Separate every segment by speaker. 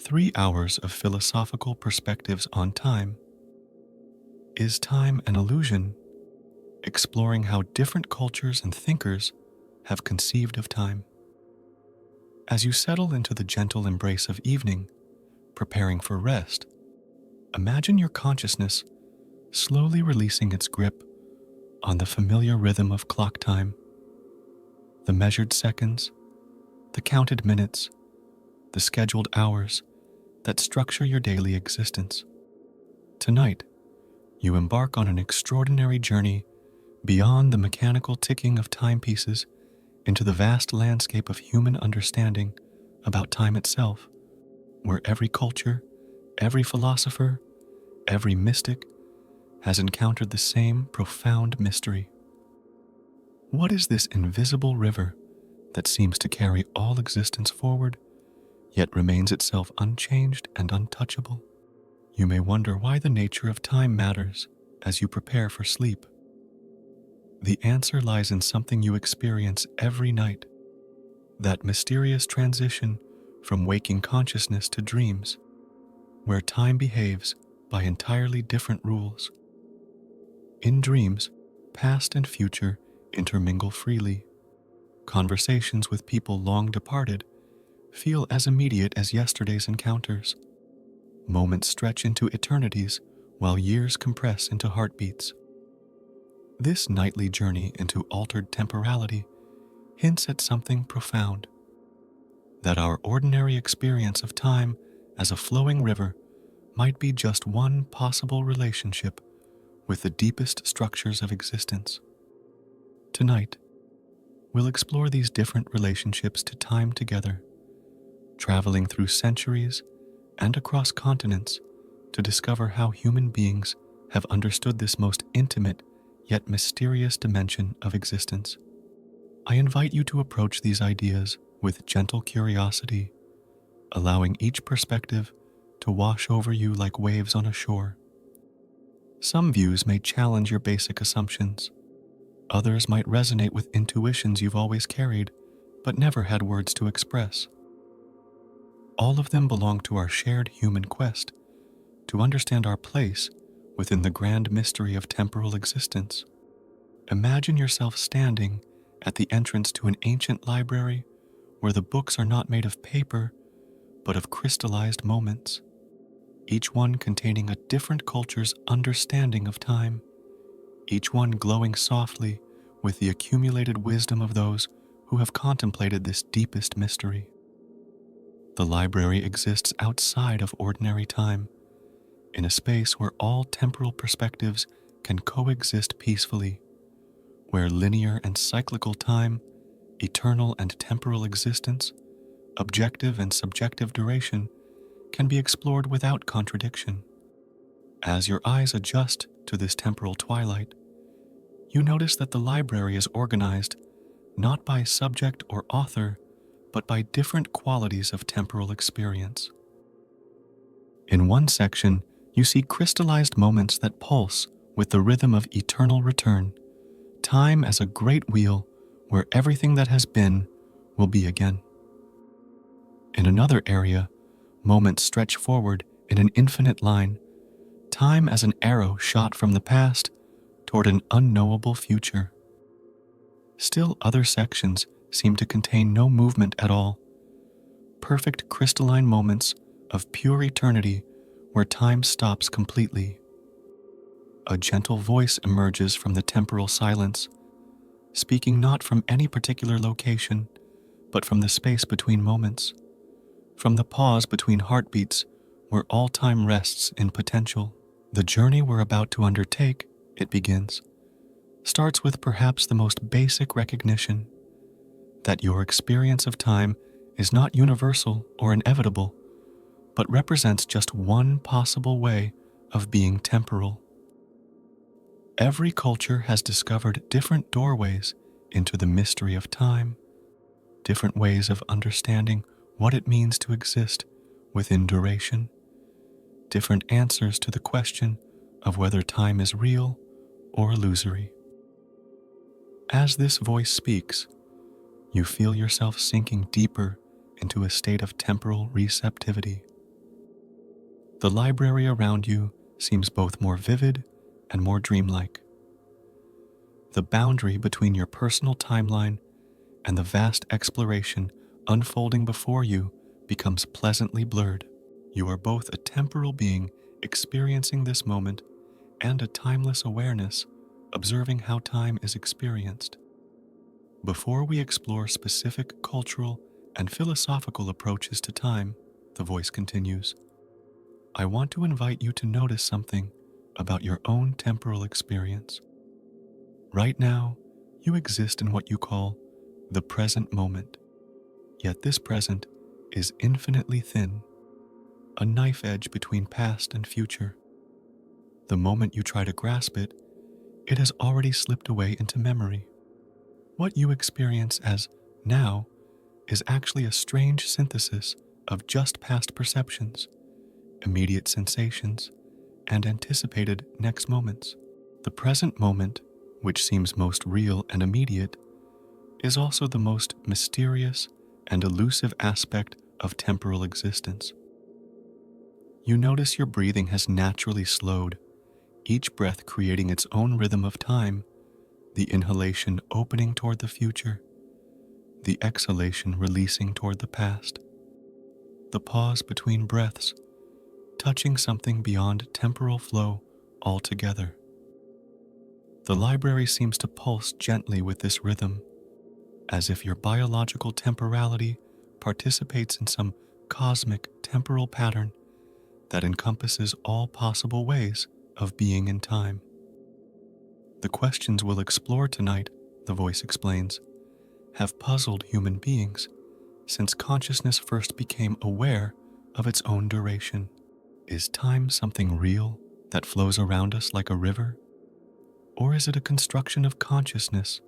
Speaker 1: 3 hours of philosophical perspectives on time. Is time an illusion? Exploring how different cultures and thinkers have conceived of time. As you settle into the gentle embrace of evening, preparing for rest, imagine your consciousness slowly releasing its grip on the familiar rhythm of clock time, the measured seconds, the counted minutes, the scheduled hours that structure your daily existence. Tonight, you embark on an extraordinary journey beyond the mechanical ticking of timepieces into the vast landscape of human understanding about time itself, where every culture, every philosopher, every mystic has encountered the same profound mystery. What is this invisible river that seems to carry all existence forward, yet remains itself unchanged and untouchable? You may wonder why the nature of time matters as you prepare for sleep. The answer lies in something you experience every night, that mysterious transition from waking consciousness to dreams, where time behaves by entirely different rules. In dreams, past and future intermingle freely. Conversations with people long departed feel as immediate as yesterday's encounters. Moments stretch into eternities while years compress into heartbeats. This nightly journey into altered temporality hints at something profound: that our ordinary experience of time as a flowing river might be just one possible relationship with the deepest structures of existence. Tonight, we'll explore these different relationships to time together, traveling through centuries and across continents to discover how human beings have understood this most intimate yet mysterious dimension of existence. I invite you to approach these ideas with gentle curiosity, allowing each perspective to wash over you like waves on a shore. Some views may challenge your basic assumptions. Others might resonate with intuitions you've always carried, but never had words to express. All of them belong to our shared human quest to understand our place within the grand mystery of temporal existence. Imagine yourself standing at the entrance to an ancient library where the books are not made of paper, but of crystallized moments, each one containing a different culture's understanding of time, each one glowing softly with the accumulated wisdom of those who have contemplated this deepest mystery. The library exists outside of ordinary time, in a space where all temporal perspectives can coexist peacefully, where linear and cyclical time, eternal and temporal existence, objective and subjective duration can be explored without contradiction. As your eyes adjust to this temporal twilight, you notice that the library is organized not by subject or author, but by different qualities of temporal experience. In one section, you see crystallized moments that pulse with the rhythm of eternal return, time as a great wheel where everything that has been will be again. In another area, moments stretch forward in an infinite line, time as an arrow shot from the past toward an unknowable future. Still other sections seem to contain no movement at all, perfect crystalline moments of pure eternity where time stops completely. A gentle voice emerges from the temporal silence, speaking not from any particular location, but from the space between moments, from the pause between heartbeats where all time rests in potential. The journey we're about to undertake, it begins, starts with perhaps the most basic recognition that your experience of time is not universal or inevitable, but represents just one possible way of being temporal. Every culture has discovered different doorways into the mystery of time, different ways of understanding what it means to exist within duration, different answers to the question of whether time is real or illusory. As this voice speaks, you feel yourself sinking deeper into a state of temporal receptivity. The library around you seems both more vivid and more dreamlike. The boundary between your personal timeline and the vast exploration unfolding before you becomes pleasantly blurred. You are both a temporal being experiencing this moment and a timeless awareness observing how time is experienced. Before we explore specific cultural and philosophical approaches to time, the voice continues, I want to invite you to notice something about your own temporal experience. Right now, you exist in what you call the present moment. Yet this present is infinitely thin, a knife edge between past and future. The moment you try to grasp it, it has already slipped away into memory. What you experience as now is actually a strange synthesis of just past perceptions, immediate sensations, and anticipated next moments. The present moment, which seems most real and immediate, is also the most mysterious and elusive aspect of temporal existence. You notice your breathing has naturally slowed, each breath creating its own rhythm of time, the inhalation opening toward the future, the exhalation releasing toward the past. The pause between breaths, touching something beyond temporal flow altogether. The library seems to pulse gently with this rhythm, as if your biological temporality participates in some cosmic temporal pattern that encompasses all possible ways of being in time. The questions we'll explore tonight, the voice explains, have puzzled human beings since consciousness first became aware of its own duration. Is time something real that flows around us like a river? Or is it a construction of consciousness,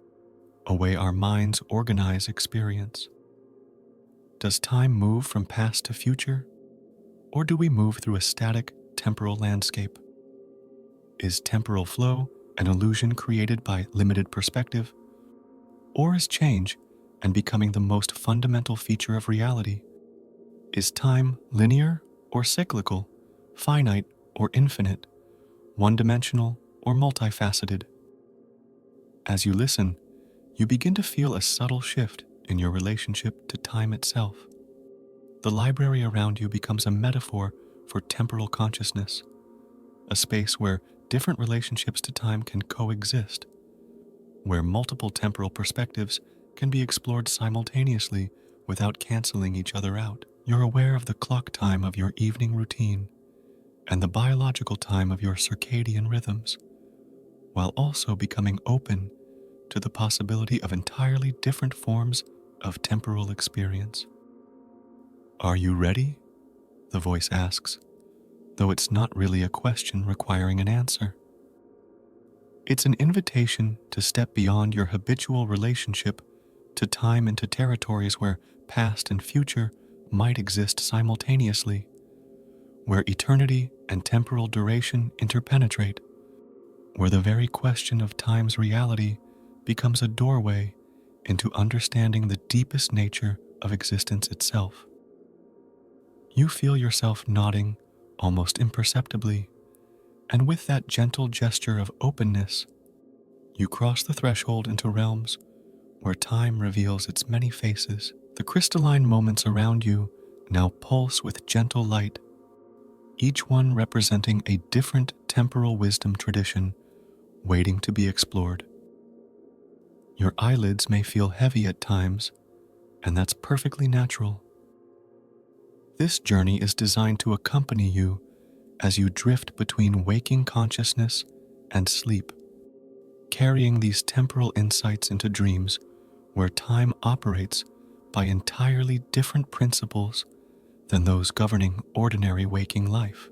Speaker 1: a way our minds organize experience? Does time move from past to future? Or do we move through a static temporal landscape? Is temporal flow an illusion created by limited perspective? Or is change and becoming the most fundamental feature of reality? Is time linear or cyclical, finite or infinite, one-dimensional or multifaceted? As you listen, you begin to feel a subtle shift in your relationship to time itself. The library around you becomes a metaphor for temporal consciousness, a space where different relationships to time can coexist, where multiple temporal perspectives can be explored simultaneously without canceling each other out. You're aware of the clock time of your evening routine and the biological time of your circadian rhythms, while also becoming open to the possibility of entirely different forms of temporal experience. Are you ready? The voice asks, though it's not really a question requiring an answer. It's an invitation to step beyond your habitual relationship to time into territories where past and future might exist simultaneously, where eternity and temporal duration interpenetrate, where the very question of time's reality becomes a doorway into understanding the deepest nature of existence itself. You feel yourself nodding almost imperceptibly, and with that gentle gesture of openness, you cross the threshold into realms where time reveals its many faces. The crystalline moments around you now pulse with gentle light, each one representing a different temporal wisdom tradition waiting to be explored. Your eyelids may feel heavy at times, and that's perfectly natural. This journey is designed to accompany you as you drift between waking consciousness and sleep, carrying these temporal insights into dreams where time operates by entirely different principles than those governing ordinary waking life.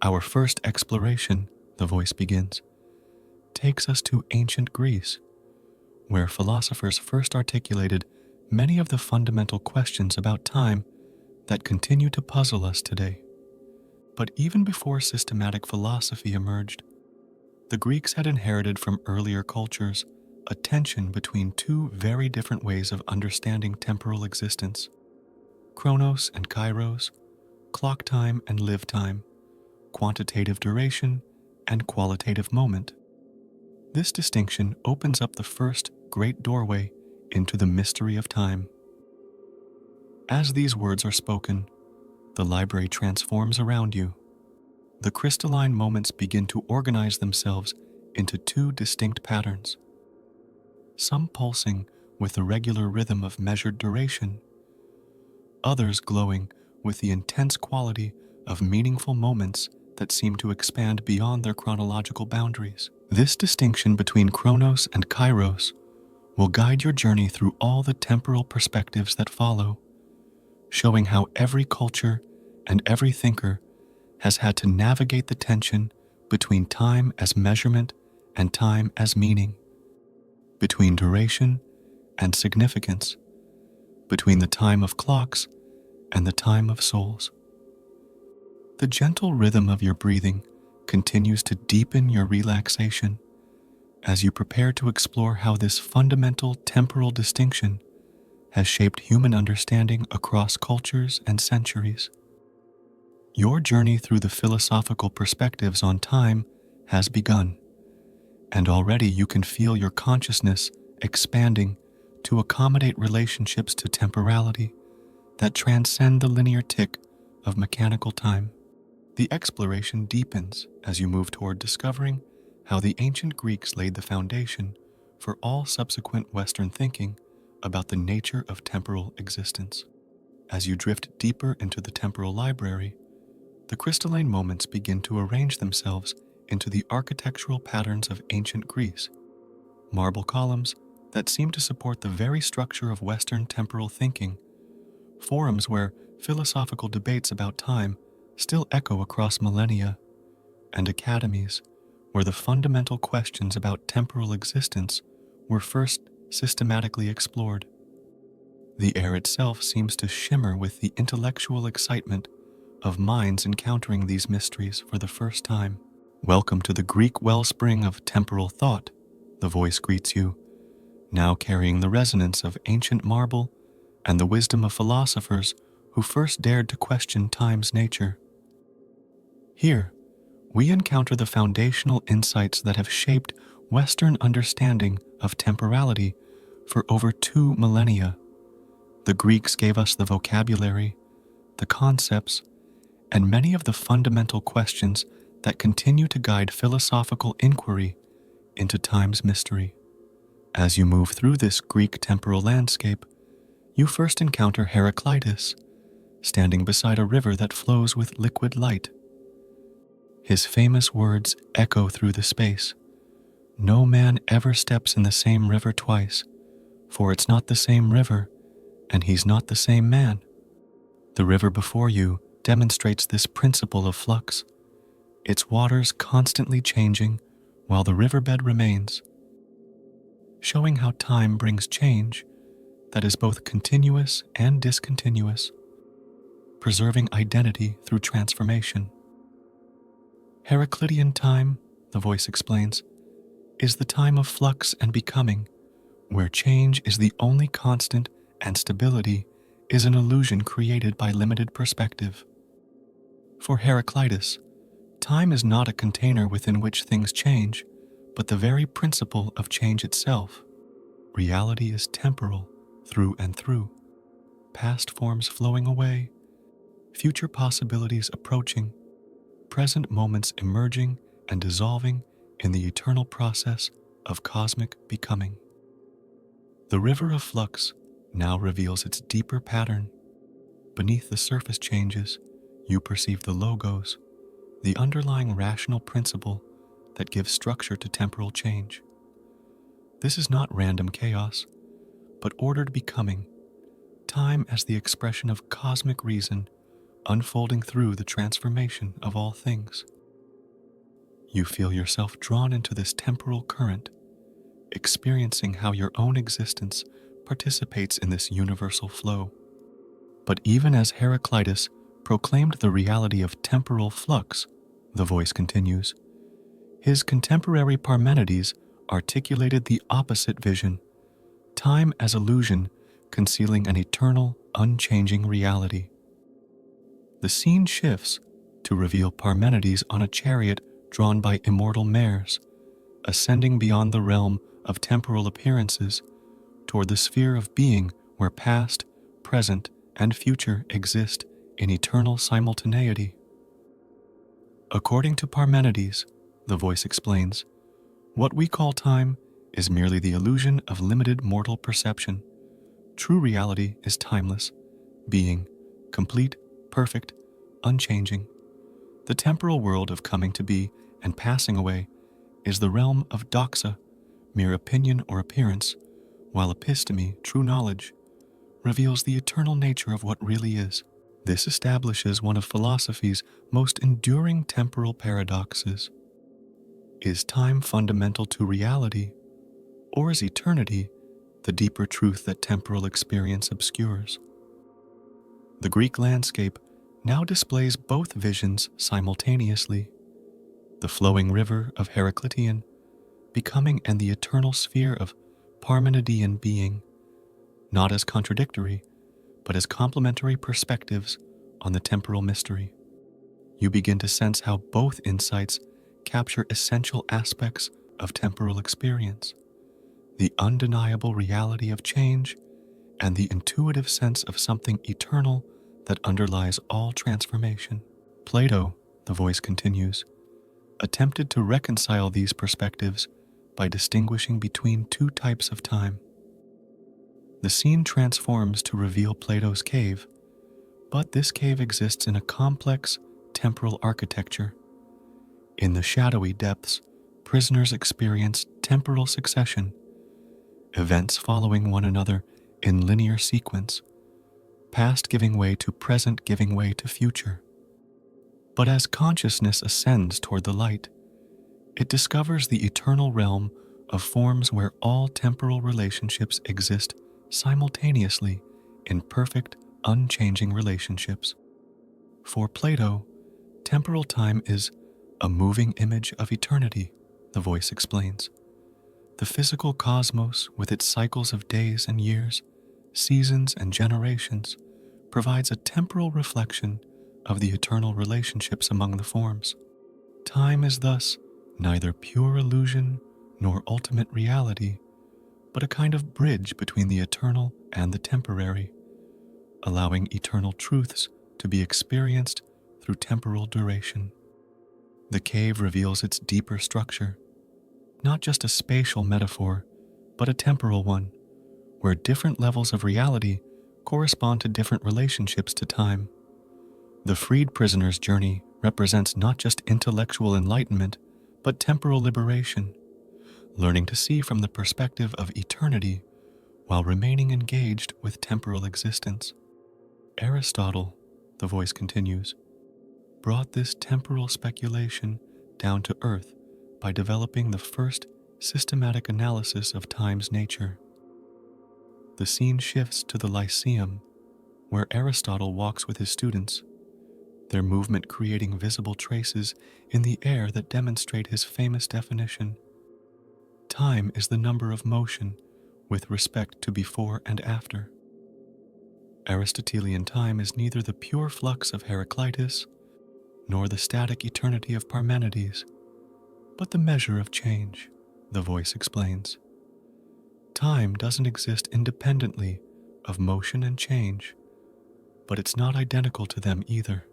Speaker 1: Our first exploration, the voice begins, takes us to ancient Greece, where philosophers first articulated many of the fundamental questions about time that continue to puzzle us today. But even before systematic philosophy emerged, the Greeks had inherited from earlier cultures a tension between two very different ways of understanding temporal existence, chronos and kairos, clock time and live time, quantitative duration and qualitative moment. This distinction opens up the first great doorway into the mystery of time. As these words are spoken, the library transforms around you. The crystalline moments begin to organize themselves into two distinct patterns, some pulsing with the regular rhythm of measured duration, others glowing with the intense quality of meaningful moments that seem to expand beyond their chronological boundaries. This distinction between Chronos and Kairos will guide your journey through all the temporal perspectives that follow, showing how every culture and every thinker has had to navigate the tension between time as measurement and time as meaning, between duration and significance, between the time of clocks and the time of souls. The gentle rhythm of your breathing continues to deepen your relaxation as you prepare to explore how this fundamental temporal distinction has shaped human understanding across cultures and centuries. Your journey through the philosophical perspectives on time has begun, and already you can feel your consciousness expanding to accommodate relationships to temporality that transcend the linear tick of mechanical time. The exploration deepens as you move toward discovering how the ancient Greeks laid the foundation for all subsequent Western thinking about the nature of temporal existence. As you drift deeper into the temporal library, the crystalline moments begin to arrange themselves into the architectural patterns of ancient Greece, marble columns that seem to support the very structure of Western temporal thinking, forums where philosophical debates about time still echo across millennia, and academies where the fundamental questions about temporal existence were first systematically explored. The air itself seems to shimmer with the intellectual excitement of minds encountering these mysteries for the first time. Welcome to the Greek wellspring of temporal thought, the voice greets you, now carrying the resonance of ancient marble and the wisdom of philosophers who first dared to question time's nature. Here, we encounter the foundational insights that have shaped Western understanding of temporality for over 2 millennia. The Greeks gave us the vocabulary, the concepts, and many of the fundamental questions that continue to guide philosophical inquiry into time's mystery. As you move through this Greek temporal landscape, you first encounter Heraclitus, standing beside a river that flows with liquid light. His famous words echo through the space. No man ever steps in the same river twice, for it's not the same river, and he's not the same man. The river before you demonstrates this principle of flux, its waters constantly changing while the riverbed remains, showing how time brings change that is both continuous and discontinuous, preserving identity through transformation. Heraclitean time, the voice explains, is the time of flux and becoming, where change is the only constant and stability is an illusion created by limited perspective. For Heraclitus, time is not a container within which things change, but the very principle of change itself. Reality is temporal through and through, past forms flowing away, future possibilities approaching, present moments emerging and dissolving in the eternal process of cosmic becoming. The river of flux now reveals its deeper pattern. Beneath the surface changes, you perceive the logos, the underlying rational principle that gives structure to temporal change. This is not random chaos, but ordered becoming, time as the expression of cosmic reason unfolding through the transformation of all things. You feel yourself drawn into this temporal current, experiencing how your own existence participates in this universal flow. But even as Heraclitus proclaimed the reality of temporal flux, the voice continues, his contemporary Parmenides articulated the opposite vision, time as illusion concealing an eternal, unchanging reality. The scene shifts to reveal Parmenides on a chariot drawn by immortal mares, ascending beyond the realm of temporal appearances toward the sphere of being where past, present, and future exist in eternal simultaneity. According to Parmenides, the voice explains, what we call time is merely the illusion of limited mortal perception. True reality is timeless, being, complete, perfect, unchanging. The temporal world of coming to be and passing away is the realm of doxa, mere opinion or appearance, while episteme, true knowledge, reveals the eternal nature of what really is. This establishes one of philosophy's most enduring temporal paradoxes. Is time fundamental to reality, or is eternity the deeper truth that temporal experience obscures? The Greek landscape now displays both visions simultaneously, the flowing river of Heraclitean becoming and the eternal sphere of Parmenidean being, not as contradictory, but as complementary perspectives on the temporal mystery. You begin to sense how both insights capture essential aspects of temporal experience, the undeniable reality of change and the intuitive sense of something eternal that underlies all transformation. Plato, the voice continues, attempted to reconcile these perspectives by distinguishing between two types of time. The scene transforms to reveal Plato's cave, but this cave exists in a complex temporal architecture. In the shadowy depths, prisoners experience temporal succession, events following one another in linear sequence, past giving way to present giving way to future. But as consciousness ascends toward the light, it discovers the eternal realm of forms where all temporal relationships exist simultaneously in perfect, unchanging relationships. For Plato, temporal time is a moving image of eternity, the voice explains. The physical cosmos, with its cycles of days and years, seasons and generations, provides a temporal reflection of the eternal relationships among the forms. Time is thus neither pure illusion nor ultimate reality, but a kind of bridge between the eternal and the temporary, allowing eternal truths to be experienced through temporal duration. The cave reveals its deeper structure, not just a spatial metaphor, but a temporal one, where different levels of reality correspond to different relationships to time. The freed prisoner's journey represents not just intellectual enlightenment, but temporal liberation, learning to see from the perspective of eternity while remaining engaged with temporal existence. Aristotle, the voice continues, brought this temporal speculation down to earth by developing the first systematic analysis of time's nature. The scene shifts to the Lyceum, where Aristotle walks with his students, their movement creating visible traces in the air that demonstrate his famous definition. Time is the number of motion with respect to before and after. Aristotelian time is neither the pure flux of Heraclitus nor the static eternity of Parmenides, but the measure of change, the voice explains. Time doesn't exist independently of motion and change, but it's not identical to them either.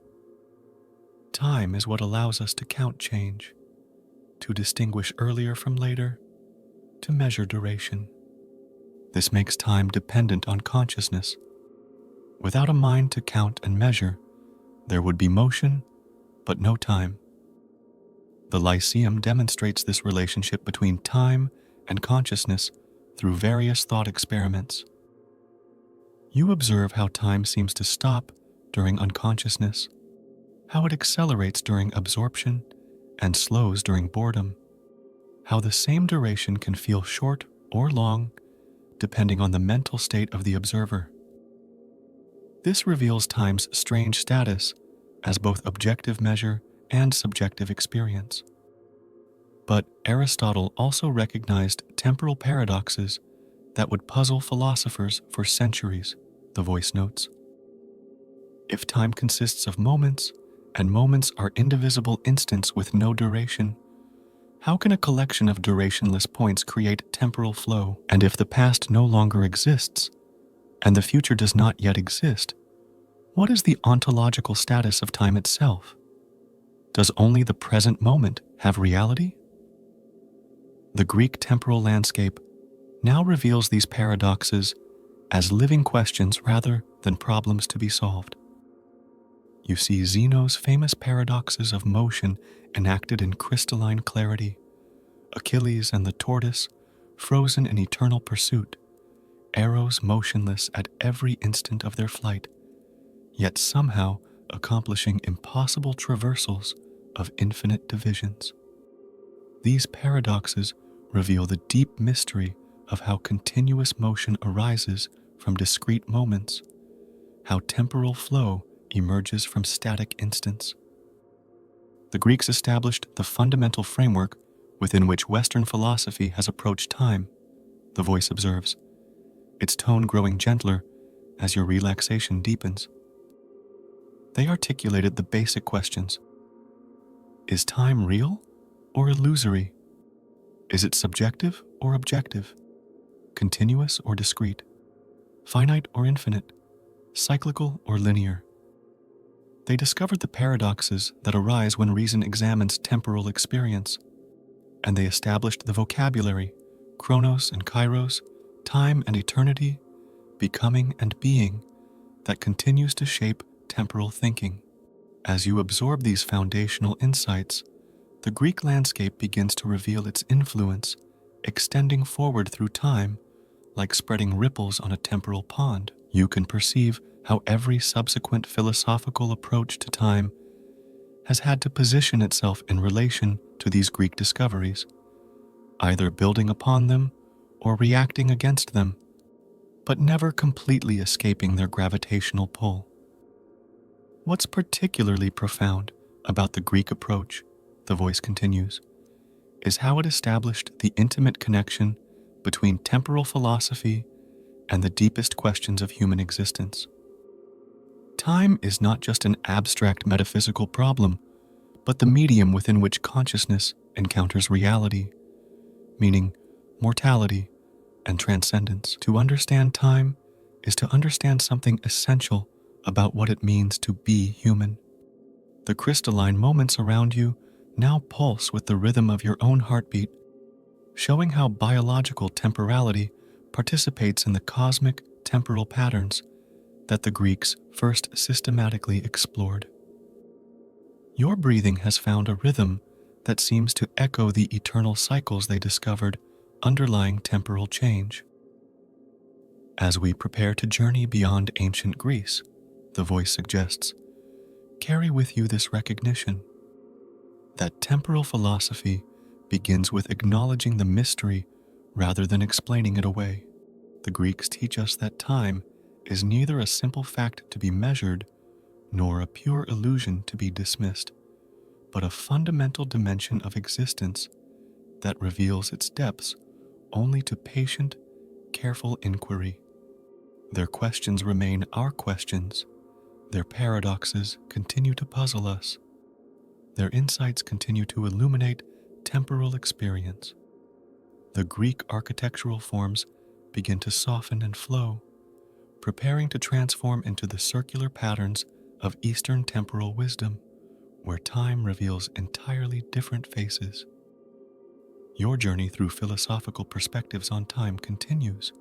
Speaker 1: Time is what allows us to count change, to distinguish earlier from later, to measure duration. This makes time dependent on consciousness. Without a mind to count and measure, there would be motion, but no time. The Lyceum demonstrates this relationship between time and consciousness through various thought experiments. You observe how time seems to stop during unconsciousness, how it accelerates during absorption and slows during boredom, how the same duration can feel short or long depending on the mental state of the observer. This reveals time's strange status as both objective measure and subjective experience. But Aristotle also recognized temporal paradoxes that would puzzle philosophers for centuries, the voice notes. If time consists of moments, and moments are indivisible instants with no duration, how can a collection of durationless points create temporal flow? And if the past no longer exists, and the future does not yet exist, what is the ontological status of time itself? Does only the present moment have reality? The Greek temporal landscape now reveals these paradoxes as living questions rather than problems to be solved. You see Zeno's famous paradoxes of motion enacted in crystalline clarity, Achilles and the tortoise frozen in eternal pursuit, arrows motionless at every instant of their flight, yet somehow accomplishing impossible traversals of infinite divisions. These paradoxes reveal the deep mystery of how continuous motion arises from discrete moments, how temporal flow emerges from static instants. The Greeks established the fundamental framework within which Western philosophy has approached time, the voice observes, its tone growing gentler as your relaxation deepens. They articulated the basic questions. Is time real or illusory? Is it subjective or objective? Continuous or discrete? Finite or infinite? Cyclical or linear? They discovered the paradoxes that arise when reason examines temporal experience, and they established the vocabulary, chronos and kairos, time and eternity, becoming and being, that continues to shape temporal thinking. As you absorb these foundational insights, the Greek landscape begins to reveal its influence, extending forward through time like spreading ripples on a temporal pond. You can perceive how every subsequent philosophical approach to time has had to position itself in relation to these Greek discoveries, either building upon them or reacting against them, but never completely escaping their gravitational pull. What's particularly profound about the Greek approach, the voice continues, is how it established the intimate connection between temporal philosophy and the deepest questions of human existence. Time is not just an abstract metaphysical problem, but the medium within which consciousness encounters reality, meaning mortality and transcendence. To understand time is to understand something essential about what it means to be human. The crystalline moments around you now pulse with the rhythm of your own heartbeat, showing how biological temporality participates in the cosmic temporal patterns that the Greeks first systematically explored. Your breathing has found a rhythm that seems to echo the eternal cycles they discovered underlying temporal change. As we prepare to journey beyond ancient Greece, the voice suggests, carry with you this recognition that temporal philosophy begins with acknowledging the mystery rather than explaining it away. The Greeks teach us that time is neither a simple fact to be measured nor a pure illusion to be dismissed, but a fundamental dimension of existence that reveals its depths only to patient, careful inquiry. Their questions remain our questions. Their paradoxes continue to puzzle us. Their insights continue to illuminate temporal experience. The Greek architectural forms begin to soften and flow, preparing to transform into the circular patterns of Eastern temporal wisdom, where time reveals entirely different faces. Your journey through philosophical perspectives on time continues,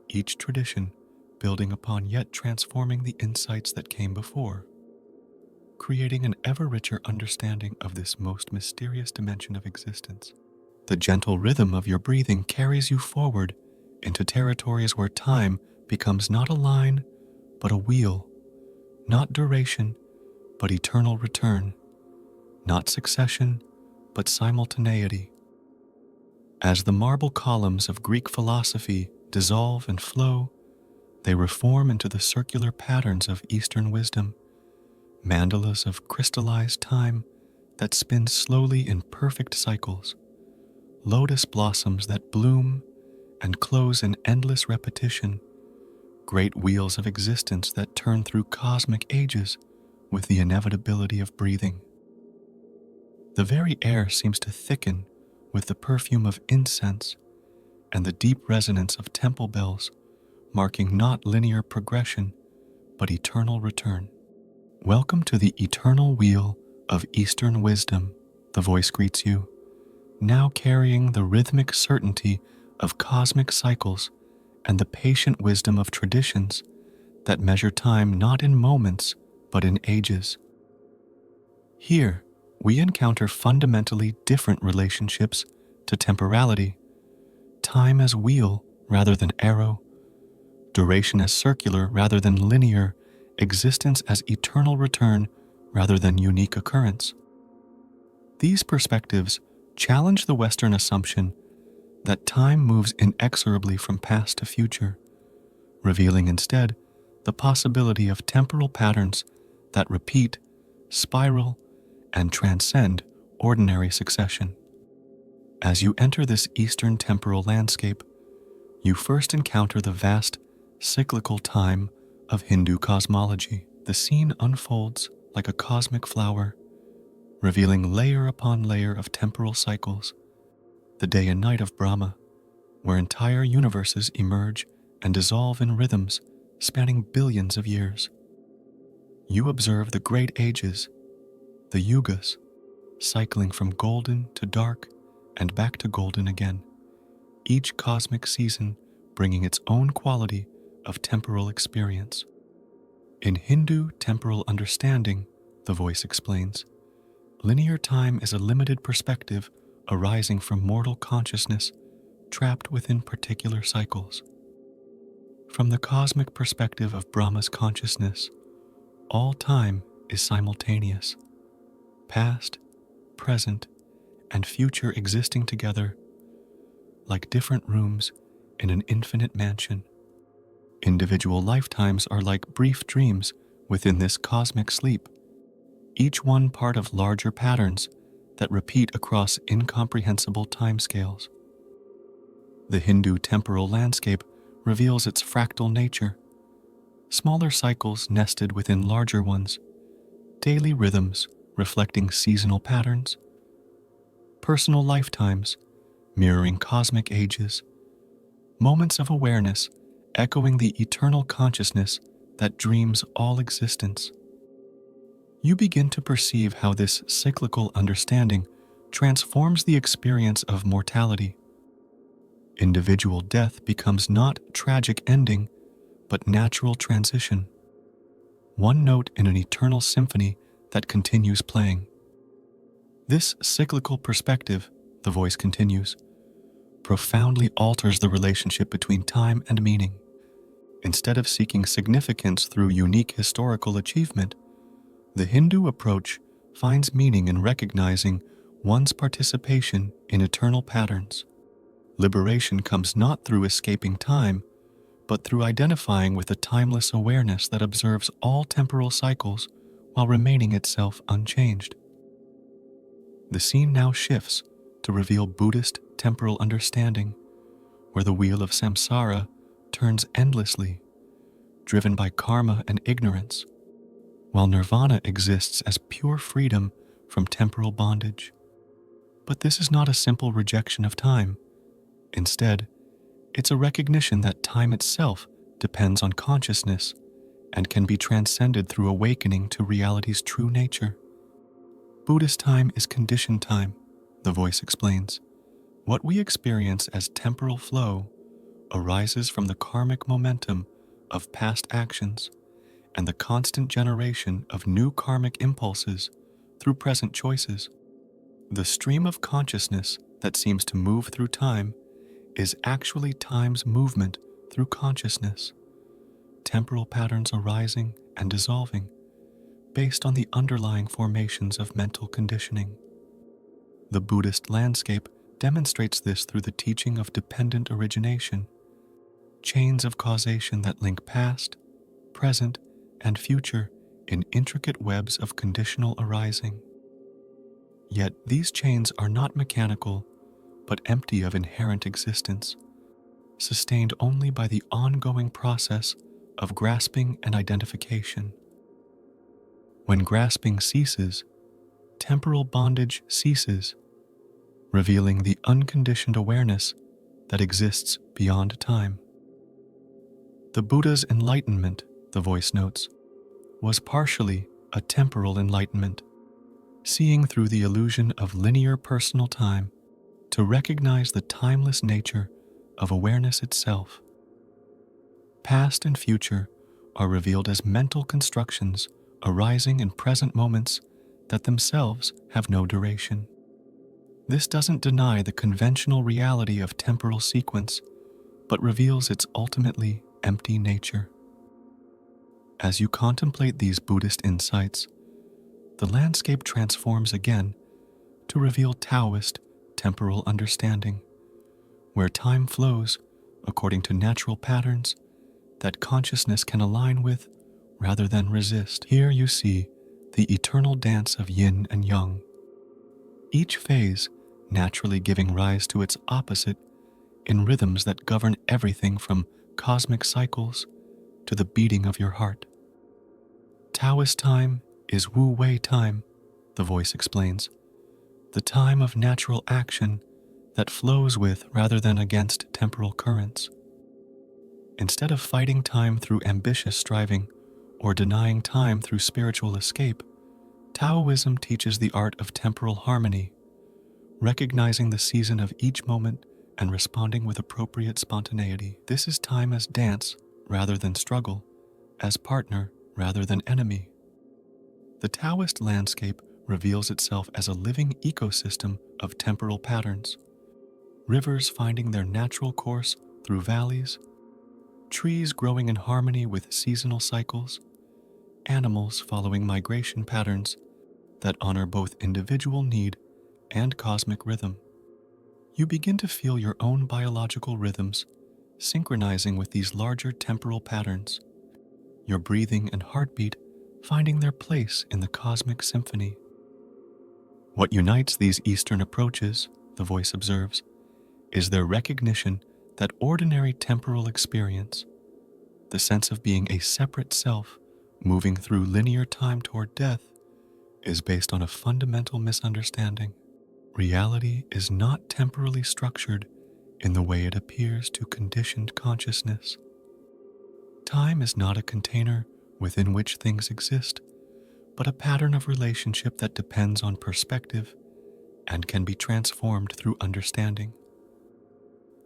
Speaker 1: each tradition building upon yet transforming the insights that came before, creating an ever richer understanding of this most mysterious dimension of existence. The gentle rhythm of your breathing carries you forward into territories where time becomes not a line, but a wheel, not duration, but eternal return, not succession, but simultaneity. As the marble columns of Greek philosophy dissolve and flow, they reform into the circular patterns of Eastern wisdom, mandalas of crystallized time that spin slowly in perfect cycles, lotus blossoms that bloom and close in endless repetition, great wheels of existence that turn through cosmic ages with the inevitability of breathing. The very air seems to thicken with the perfume of incense and the deep resonance of temple bells, marking not linear progression, but eternal return. Welcome to the eternal wheel of Eastern wisdom, the voice greets you, now carrying the rhythmic certainty of cosmic cycles and the patient wisdom of traditions that measure time not in moments, but in ages. Here, we encounter fundamentally different relationships to temporality, time as wheel rather than arrow, duration as circular rather than linear, existence as eternal return rather than unique occurrence. These perspectives challenge the Western assumption that time moves inexorably from past to future, revealing instead the possibility of temporal patterns that repeat, spiral, and transcend ordinary succession. As you enter this Eastern temporal landscape, you first encounter the vast, cyclical time of Hindu cosmology. The scene unfolds like a cosmic flower, revealing layer upon layer of temporal cycles, the day and night of Brahma, where entire universes emerge and dissolve in rhythms spanning billions of years. You observe the great ages, the yugas, cycling from golden to dark and back to golden again, each cosmic season bringing its own quality of temporal experience. In Hindu temporal understanding, the voice explains, linear time is a limited perspective arising from mortal consciousness trapped within particular cycles. From the cosmic perspective of Brahma's consciousness, all time is simultaneous, past, present, and future existing together like different rooms in an infinite mansion. Individual lifetimes are like brief dreams within this cosmic sleep, each one part of larger patterns that repeat across incomprehensible timescales. The Hindu temporal landscape reveals its fractal nature, smaller cycles nested within larger ones, daily rhythms reflecting seasonal patterns, personal lifetimes mirroring cosmic ages, moments of awareness echoing the eternal consciousness that dreams all existence. You begin to perceive how this cyclical understanding transforms the experience of mortality. Individual death becomes not tragic ending, but natural transition, one note in an eternal symphony that continues playing. This cyclical perspective, the voice continues, profoundly alters the relationship between time and meaning. Instead of seeking significance through unique historical achievement, the Hindu approach finds meaning in recognizing one's participation in eternal patterns. Liberation comes not through escaping time, but through identifying with a timeless awareness that observes all temporal cycles while remaining itself unchanged. The scene now shifts to reveal Buddhist temporal understanding, where the wheel of samsara turns endlessly, driven by karma and ignorance, while nirvana exists as pure freedom from temporal bondage. But this is not a simple rejection of time. Instead, it's a recognition that time itself depends on consciousness and can be transcended through awakening to reality's true nature. Buddhist time is conditioned time, the voice explains. What we experience as temporal flow arises from the karmic momentum of past actions and the constant generation of new karmic impulses through present choices. The stream of consciousness that seems to move through time is actually time's movement through consciousness, temporal patterns arising and dissolving based on the underlying formations of mental conditioning. The Buddhist landscape demonstrates this through the teaching of dependent origination, chains of causation that link past, present, and future in intricate webs of conditional arising. Yet these chains are not mechanical, but empty of inherent existence, sustained only by the ongoing process of grasping and identification. When grasping ceases, temporal bondage ceases, revealing the unconditioned awareness that exists beyond time. The Buddha's enlightenment, the voice notes, was partially a temporal enlightenment, seeing through the illusion of linear personal time to recognize the timeless nature of awareness itself. Past and future are revealed as mental constructions arising in present moments that themselves have no duration. This doesn't deny the conventional reality of temporal sequence, but reveals its ultimately empty nature. As you contemplate these Buddhist insights, the landscape transforms again to reveal Taoist temporal understanding, where time flows according to natural patterns that consciousness can align with rather than resist. Here you see the eternal dance of yin and yang, each phase naturally giving rise to its opposite in rhythms that govern everything from cosmic cycles to the beating of your heart. Taoist time is Wu Wei time, the voice explains, the time of natural action that flows with rather than against temporal currents. Instead of fighting time through ambitious striving or denying time through spiritual escape, Taoism teaches the art of temporal harmony, recognizing the season of each moment and responding with appropriate spontaneity. This is time as dance rather than struggle, as partner rather than enemy. The Taoist landscape reveals itself as a living ecosystem of temporal patterns, rivers finding their natural course through valleys, trees growing in harmony with seasonal cycles, animals following migration patterns that honor both individual need and cosmic rhythm. You begin to feel your own biological rhythms synchronizing with these larger temporal patterns, your breathing and heartbeat finding their place in the cosmic symphony. What unites these Eastern approaches, the voice observes, is their recognition that ordinary temporal experience, the sense of being a separate self moving through linear time toward death, is based on a fundamental misunderstanding. Reality is not temporally structured in the way it appears to conditioned consciousness. Time is not a container within which things exist, but a pattern of relationship that depends on perspective and can be transformed through understanding.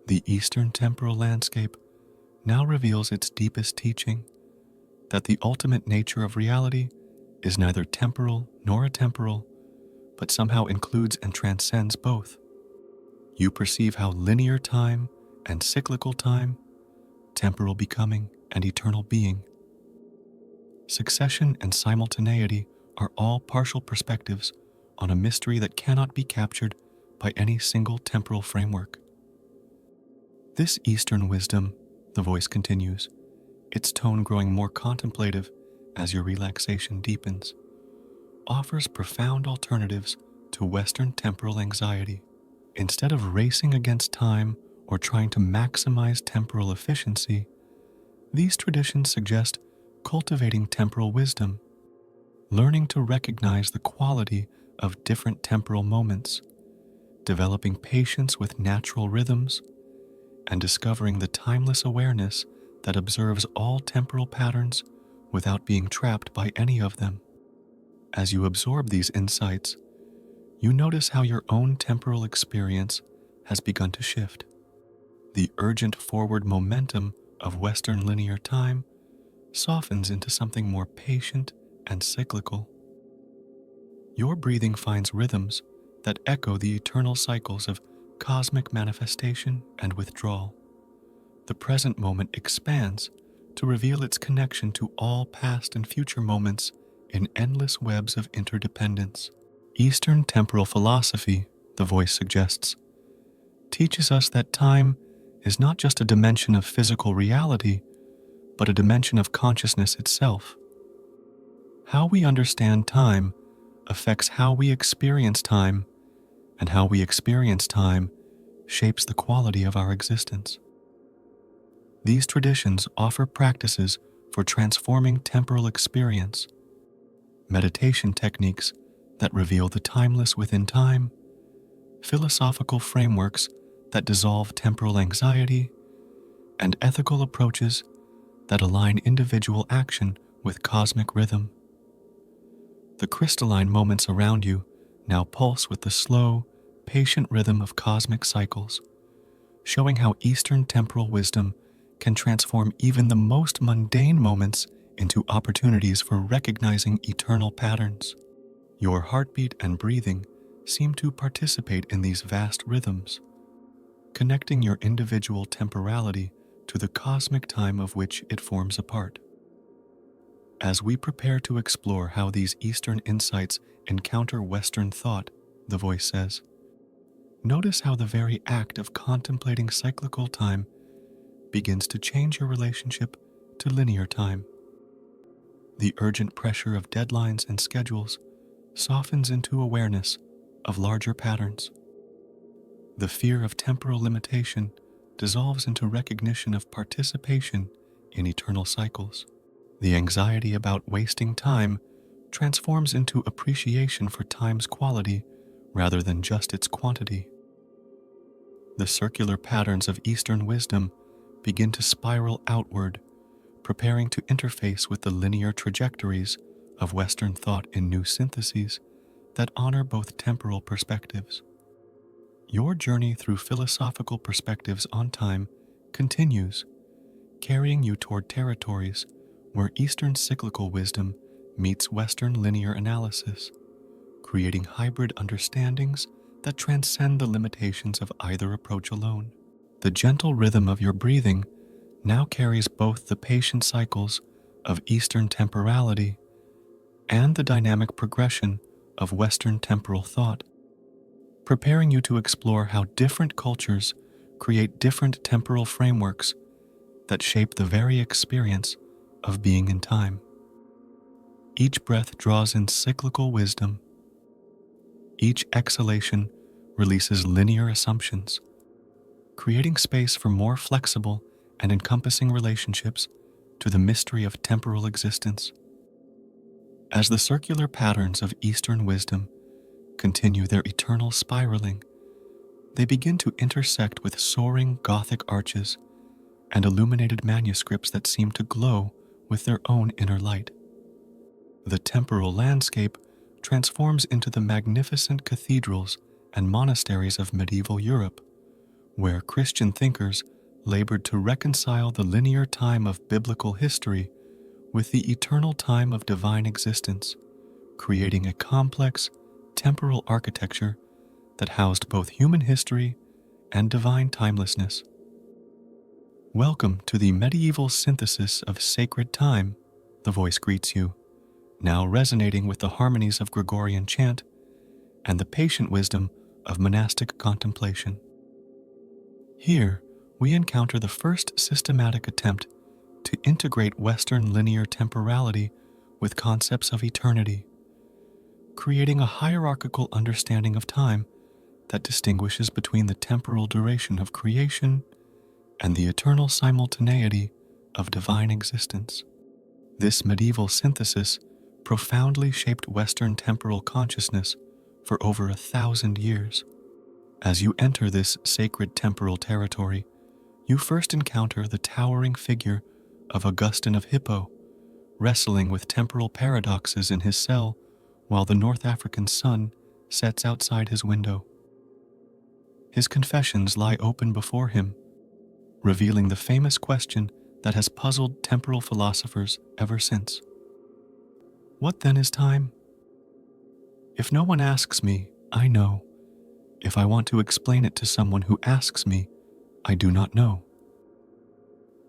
Speaker 1: The Eastern temporal landscape now reveals its deepest teaching, that the ultimate nature of reality is neither temporal nor atemporal, but somehow includes and transcends both. You perceive how linear time and cyclical time, temporal becoming and eternal being, succession and simultaneity are all partial perspectives on a mystery that cannot be captured by any single temporal framework. This Eastern wisdom, the voice continues, its tone growing more contemplative as your relaxation deepens, offers profound alternatives to Western temporal anxiety. Instead of racing against time or trying to maximize temporal efficiency, these traditions suggest cultivating temporal wisdom, learning to recognize the quality of different temporal moments, developing patience with natural rhythms, and discovering the timeless awareness that observes all temporal patterns without being trapped by any of them. As you absorb these insights, you notice how your own temporal experience has begun to shift. The urgent forward momentum of Western linear time softens into something more patient and cyclical. Your breathing finds rhythms that echo the eternal cycles of cosmic manifestation and withdrawal. The present moment expands to reveal its connection to all past and future moments in endless webs of interdependence. Eastern temporal philosophy, the voice suggests, teaches us that time is not just a dimension of physical reality, but a dimension of consciousness itself. How we understand time affects how we experience time, and how we experience time shapes the quality of our existence. These traditions offer practices for transforming temporal experience, meditation techniques that reveal the timeless within time, philosophical frameworks that dissolve temporal anxiety, and ethical approaches that align individual action with cosmic rhythm. The crystalline moments around you now pulse with the slow, patient rhythm of cosmic cycles, showing how Eastern temporal wisdom can transform even the most mundane moments into opportunities for recognizing eternal patterns. Your heartbeat and breathing seem to participate in these vast rhythms, connecting your individual temporality to the cosmic time of which it forms a part. As we prepare to explore how these Eastern insights encounter Western thought, the voice says, notice how the very act of contemplating cyclical time begins to change your relationship to linear time. The urgent pressure of deadlines and schedules softens into awareness of larger patterns. The fear of temporal limitation dissolves into recognition of participation in eternal cycles. The anxiety about wasting time transforms into appreciation for time's quality rather than just its quantity. The circular patterns of Eastern wisdom begin to spiral outward, preparing to interface with the linear trajectories of Western thought in new syntheses that honor both temporal perspectives. Your journey through philosophical perspectives on time continues, carrying you toward territories where Eastern cyclical wisdom meets Western linear analysis, creating hybrid understandings that transcend the limitations of either approach alone. The gentle rhythm of your breathing now carries both the patient cycles of Eastern temporality and the dynamic progression of Western temporal thought, preparing you to explore how different cultures create different temporal frameworks that shape the very experience of being in time. Each breath draws in cyclical wisdom. Each exhalation releases linear assumptions, creating space for more flexible and encompassing relationships to the mystery of temporal existence. As the circular patterns of Eastern wisdom continue their eternal spiraling, they begin to intersect with soaring Gothic arches and illuminated manuscripts that seem to glow with their own inner light. The temporal landscape transforms into the magnificent cathedrals and monasteries of medieval Europe, where Christian thinkers labored to reconcile the linear time of biblical history with the eternal time of divine existence, creating a complex, temporal architecture that housed both human history and divine timelessness. Welcome to the medieval synthesis of sacred time, the voice greets you, now resonating with the harmonies of Gregorian chant and the patient wisdom of monastic contemplation. Here, we encounter the first systematic attempt to integrate Western linear temporality with concepts of eternity, creating a hierarchical understanding of time that distinguishes between the temporal duration of creation and the eternal simultaneity of divine existence. This medieval synthesis profoundly shaped Western temporal consciousness for over 1,000 years. As you enter this sacred temporal territory, you first encounter the towering figure of Augustine of Hippo, wrestling with temporal paradoxes in his cell while the North African sun sets outside his window. His confessions lie open before him, revealing the famous question that has puzzled temporal philosophers ever since. What then is time? If no one asks me, I know. If I want to explain it to someone who asks me, I do not know.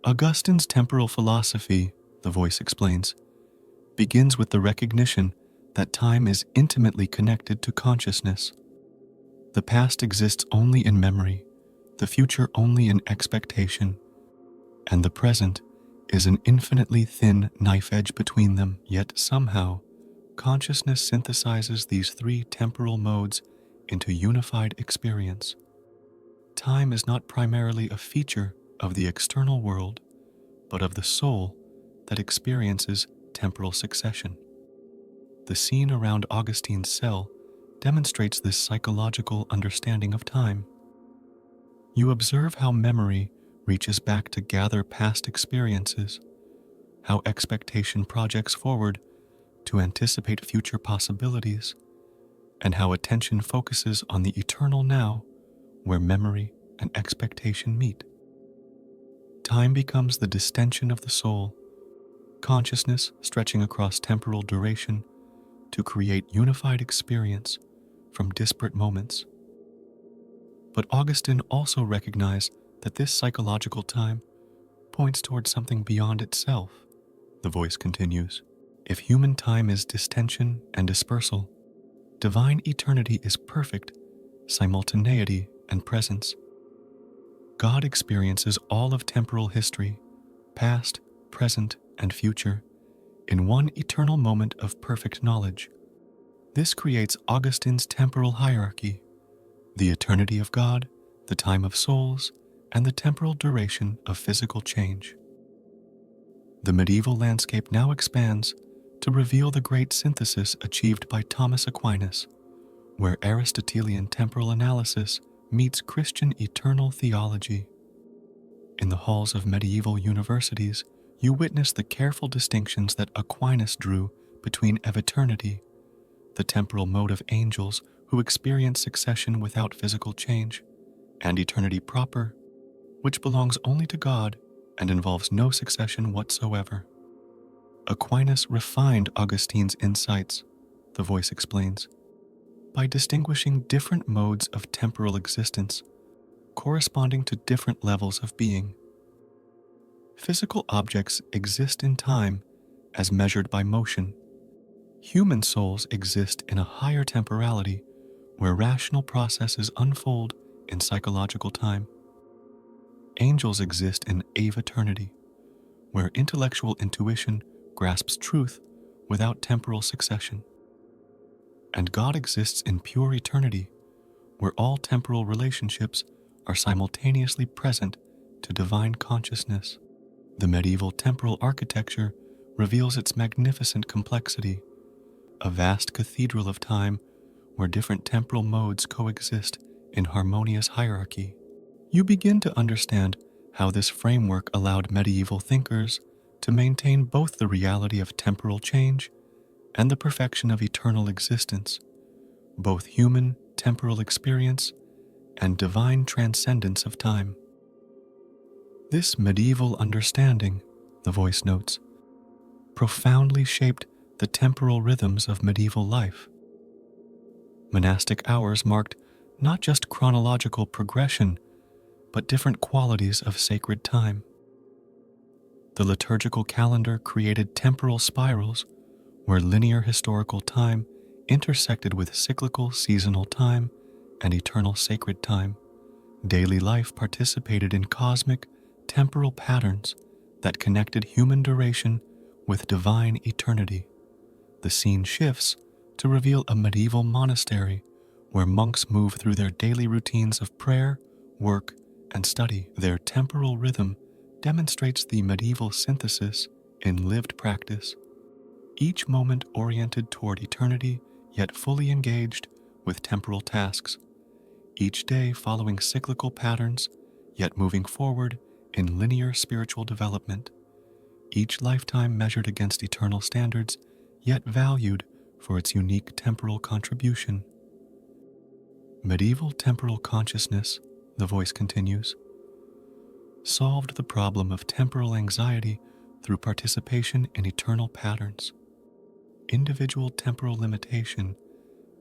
Speaker 1: Augustine's temporal philosophy, the voice explains, begins with the recognition that time is intimately connected to consciousness. The past exists only in memory, the future only in expectation, and the present is an infinitely thin knife edge between them. Yet somehow, consciousness synthesizes these three temporal modes into unified experience. Time is not primarily a feature of the external world, but of the soul that experiences temporal succession. The scene around Augustine's cell demonstrates this psychological understanding of time. You observe how memory reaches back to gather past experiences, how expectation projects forward to anticipate future possibilities, and how attention focuses on the eternal now, where memory and expectation meet. Time becomes the distension of the soul, consciousness stretching across temporal duration to create unified experience from disparate moments. But Augustine also recognized that this psychological time points towards something beyond itself. The voice continues, if human time is distension and dispersal, divine eternity is perfect simultaneity and presence. God experiences all of temporal history, past, present, and future, in one eternal moment of perfect knowledge. This creates Augustine's temporal hierarchy, the eternity of God, the time of souls, and the temporal duration of physical change. The medieval landscape now expands to reveal the great synthesis achieved by Thomas Aquinas, where Aristotelian temporal analysis meets Christian eternal theology. In the halls of medieval universities, you witness the careful distinctions that Aquinas drew between eviternity, the temporal mode of angels who experience succession without physical change, and eternity proper, which belongs only to God and involves no succession whatsoever. Aquinas refined Augustine's insights, the voice explains, by distinguishing different modes of temporal existence corresponding to different levels of being. Physical objects exist in time as measured by motion. Human souls exist in a higher temporality where rational processes unfold in psychological time. Angels exist in aveternity, where intellectual intuition grasps truth without temporal succession. And God exists in pure eternity, where all temporal relationships are simultaneously present to divine consciousness. The medieval temporal architecture reveals its magnificent complexity, a vast cathedral of time where different temporal modes coexist in harmonious hierarchy. You begin to understand how this framework allowed medieval thinkers to maintain both the reality of temporal change and the perfection of eternal existence, both human temporal experience and divine transcendence of time. This medieval understanding, the voice notes, profoundly shaped the temporal rhythms of medieval life. Monastic hours marked not just chronological progression, but different qualities of sacred time. The liturgical calendar created temporal spirals where linear historical time intersected with cyclical seasonal time and eternal sacred time. Daily life participated in cosmic, temporal patterns that connected human duration with divine eternity. The scene shifts to reveal a medieval monastery where monks move through their daily routines of prayer, work, and study. Their temporal rhythm demonstrates the medieval synthesis in lived practice, each moment oriented toward eternity, yet fully engaged with temporal tasks, each day following cyclical patterns, yet moving forward in linear spiritual development, each lifetime measured against eternal standards, yet valued for its unique temporal contribution. Medieval temporal consciousness, the voice continues, solved the problem of temporal anxiety through participation in eternal patterns. Individual temporal limitation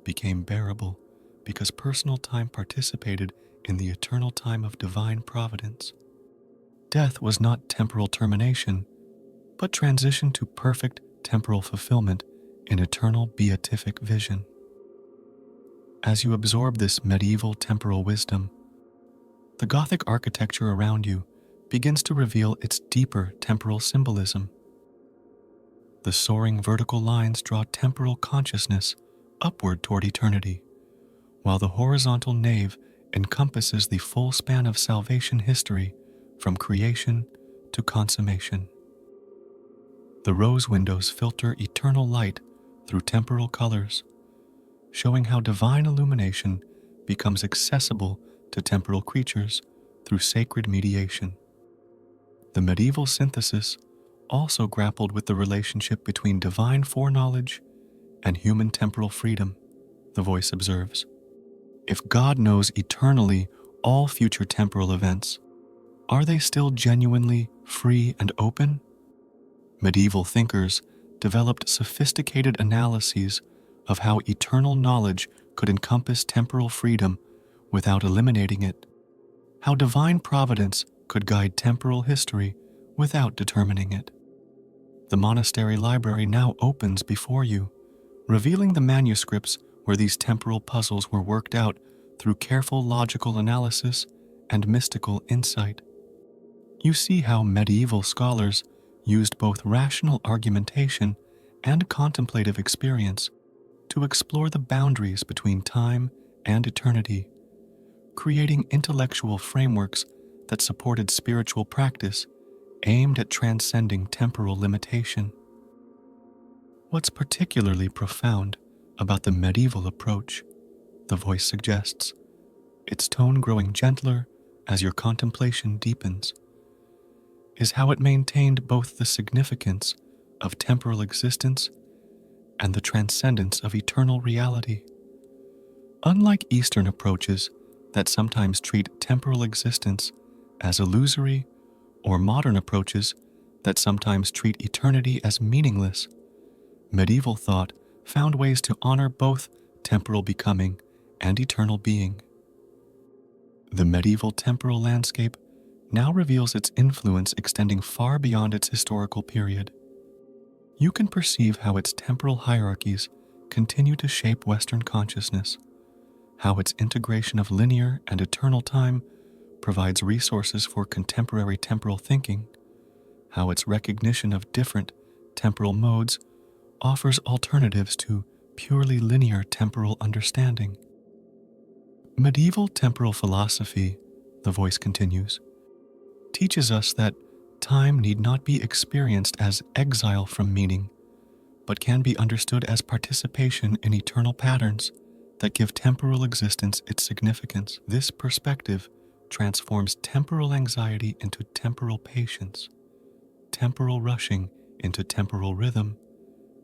Speaker 1: became bearable because personal time participated in the eternal time of divine providence. Death was not temporal termination, but transition to perfect temporal fulfillment in eternal beatific vision. As you absorb this medieval temporal wisdom, the Gothic architecture around you begins to reveal its deeper temporal symbolism. The soaring vertical lines draw temporal consciousness upward toward eternity, while the horizontal nave encompasses the full span of salvation history from creation to consummation. The rose windows filter eternal light through temporal colors, showing how divine illumination becomes accessible to temporal creatures through sacred mediation. The medieval synthesis also grappled with the relationship between divine foreknowledge and human temporal freedom, the voice observes. If God knows eternally all future temporal events, are they still genuinely free and open? Medieval thinkers developed sophisticated analyses of how eternal knowledge could encompass temporal freedom without eliminating it, how divine providence could guide temporal history without determining it. The monastery library now opens before you, revealing the manuscripts where these temporal puzzles were worked out through careful logical analysis and mystical insight. You see how medieval scholars used both rational argumentation and contemplative experience to explore the boundaries between time and eternity, creating intellectual frameworks that supported spiritual practice aimed at transcending temporal limitation. What's particularly profound about the medieval approach, the voice suggests, its tone growing gentler as your contemplation deepens, is how it maintained both the significance of temporal existence and the transcendence of eternal reality. Unlike Eastern approaches that sometimes treat temporal existence as illusory, or modern approaches that sometimes treat eternity as meaningless, medieval thought found ways to honor both temporal becoming and eternal being. The medieval temporal landscape now reveals its influence extending far beyond its historical period. You can perceive how its temporal hierarchies continue to shape Western consciousness, how its integration of linear and eternal time provides resources for contemporary temporal thinking, how its recognition of different temporal modes offers alternatives to purely linear temporal understanding. Medieval temporal philosophy, the voice continues, teaches us that time need not be experienced as exile from meaning, but can be understood as participation in eternal patterns that give temporal existence its significance. This perspective transforms temporal anxiety into temporal patience, temporal rushing into temporal rhythm,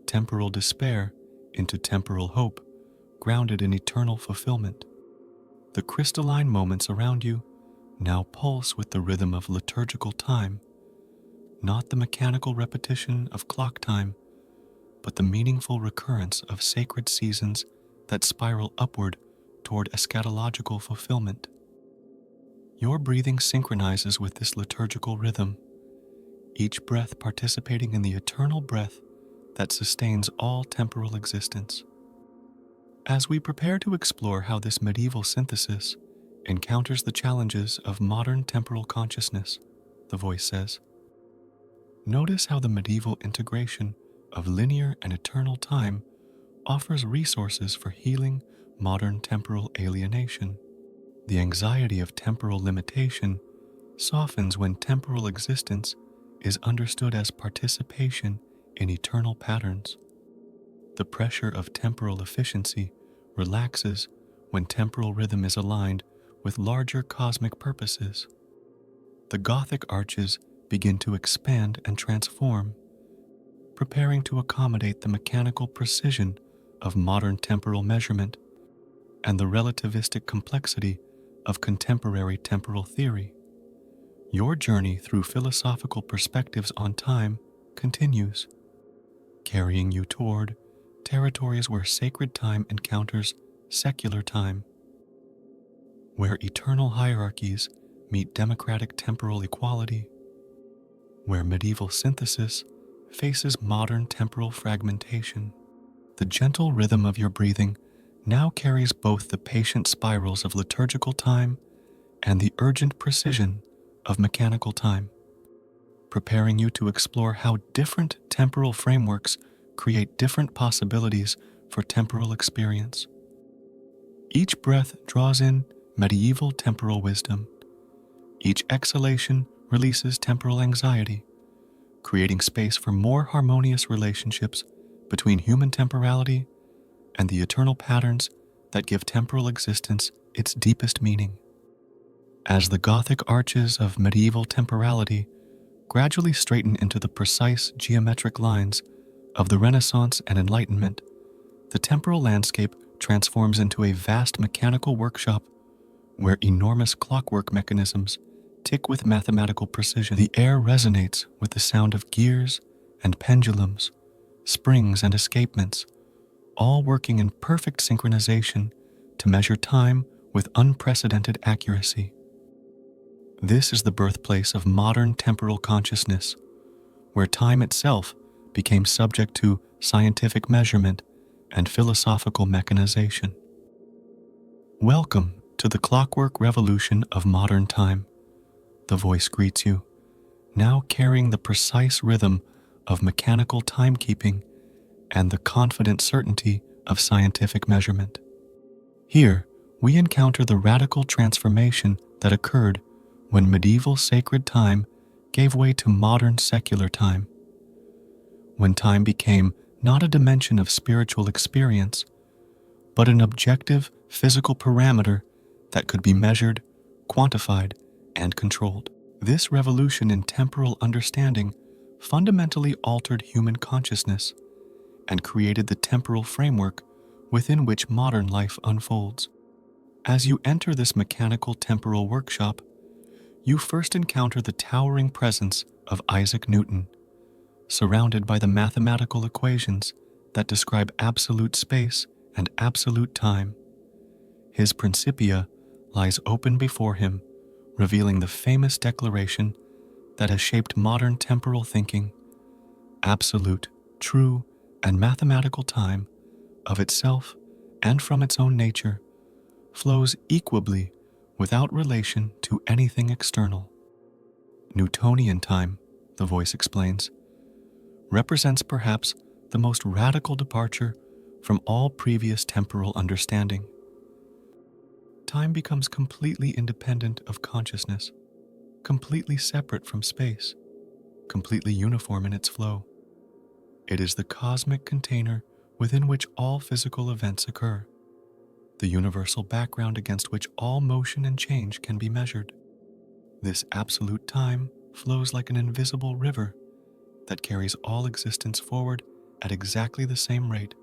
Speaker 1: temporal despair into temporal hope, grounded in eternal fulfillment. The crystalline moments around you now pulse with the rhythm of liturgical time, not the mechanical repetition of clock time, but the meaningful recurrence of sacred seasons that spiral upward toward eschatological fulfillment. Your breathing synchronizes with this liturgical rhythm, each breath participating in the eternal breath that sustains all temporal existence. As we prepare to explore how this medieval synthesis encounters the challenges of modern temporal consciousness, the voice says, notice how the medieval integration of linear and eternal time offers resources for healing modern temporal alienation. The anxiety of temporal limitation softens when temporal existence is understood as participation in eternal patterns. The pressure of temporal efficiency relaxes when temporal rhythm is aligned with larger cosmic purposes. The Gothic arches begin to expand and transform, preparing to accommodate the mechanical precision of modern temporal measurement and the relativistic complexity of contemporary temporal theory. Your journey through philosophical perspectives on time continues, carrying you toward territories where sacred time encounters secular time, where eternal hierarchies meet democratic temporal equality, where medieval synthesis faces modern temporal fragmentation. The gentle rhythm of your breathing now carries both the patient spirals of liturgical time and the urgent precision of mechanical time, preparing you to explore how different temporal frameworks create different possibilities for temporal experience. Each breath draws in medieval temporal wisdom. Each exhalation releases temporal anxiety, creating space for more harmonious relationships between human temporality and the eternal patterns that give temporal existence its deepest meaning. As the Gothic arches of medieval temporality gradually straighten into the precise geometric lines of the Renaissance and Enlightenment, the temporal landscape transforms into a vast mechanical workshop where enormous clockwork mechanisms tick with mathematical precision. The air resonates with the sound of gears and pendulums, springs and escapements, all working in perfect synchronization to measure time with unprecedented accuracy. This is the birthplace of modern temporal consciousness, where time itself became subject to scientific measurement and philosophical mechanization. Welcome to the clockwork revolution of modern time. The voice greets you, now carrying the precise rhythm of mechanical timekeeping and the confident certainty of scientific measurement. Here, we encounter the radical transformation that occurred when medieval sacred time gave way to modern secular time. When time became not a dimension of spiritual experience, but an objective physical parameter that could be measured, quantified, and controlled. This revolution in temporal understanding fundamentally altered human consciousness and created the temporal framework within which modern life unfolds. As you enter this mechanical temporal workshop, you first encounter the towering presence of Isaac Newton, surrounded by the mathematical equations that describe absolute space and absolute time. His Principia lies open before him, revealing the famous declaration that has shaped modern temporal thinking: absolute, true, and mathematical time, of itself and from its own nature, flows equably without relation to anything external. Newtonian time, the voice explains, represents perhaps the most radical departure from all previous temporal understanding. Time becomes completely independent of consciousness, completely separate from space, completely uniform in its flow. It is the cosmic container within which all physical events occur, the universal background against which all motion and change can be measured. This absolute time flows like an invisible river that carries all existence forward at exactly the same rate,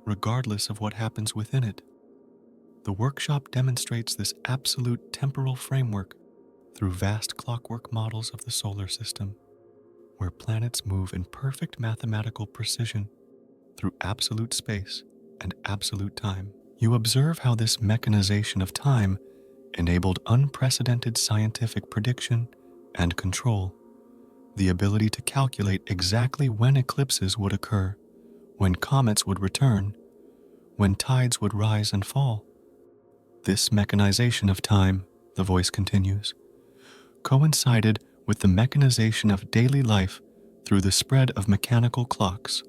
Speaker 1: regardless of what happens within it. The workshop demonstrates this absolute temporal framework through vast clockwork models of the solar system, where planets move in perfect mathematical precision through absolute space and absolute time. You observe how this mechanization of time enabled unprecedented scientific prediction and control, the ability to calculate exactly when eclipses would occur, when comets would return, when tides would rise and fall. This mechanization of time, the voice continues, coincided with the mechanization of daily life through the spread of mechanical clocks.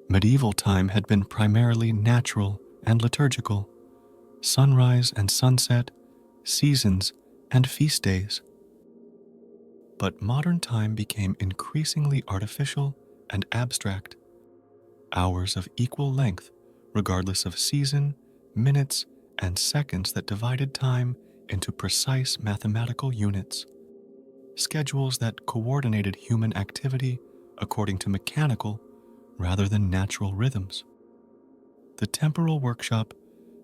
Speaker 1: Medieval time had been primarily natural and liturgical, sunrise and sunset, seasons, and feast days. But modern time became increasingly artificial and abstract, hours of equal length regardless of season, minutes, and seconds that divided time into precise mathematical units, schedules that coordinated human activity according to mechanical rather than natural rhythms. The temporal workshop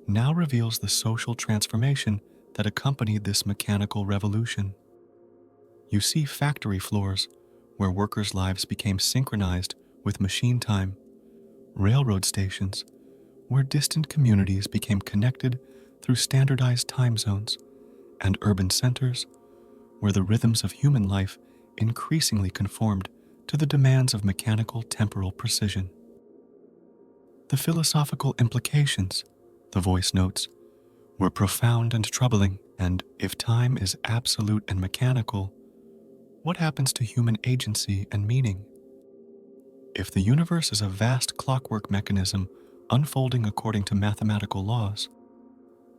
Speaker 1: now reveals the social transformation that accompanied this mechanical revolution. You see factory floors where workers' lives became synchronized with machine time, railroad stations where distant communities became connected through standardized time zones, and urban centers where the rhythms of human life increasingly conformed to the demands of mechanical temporal precision. The philosophical implications, the voice notes, were profound and troubling, and if time is absolute and mechanical, what happens to human agency and meaning? If the universe is a vast clockwork mechanism unfolding according to mathematical laws,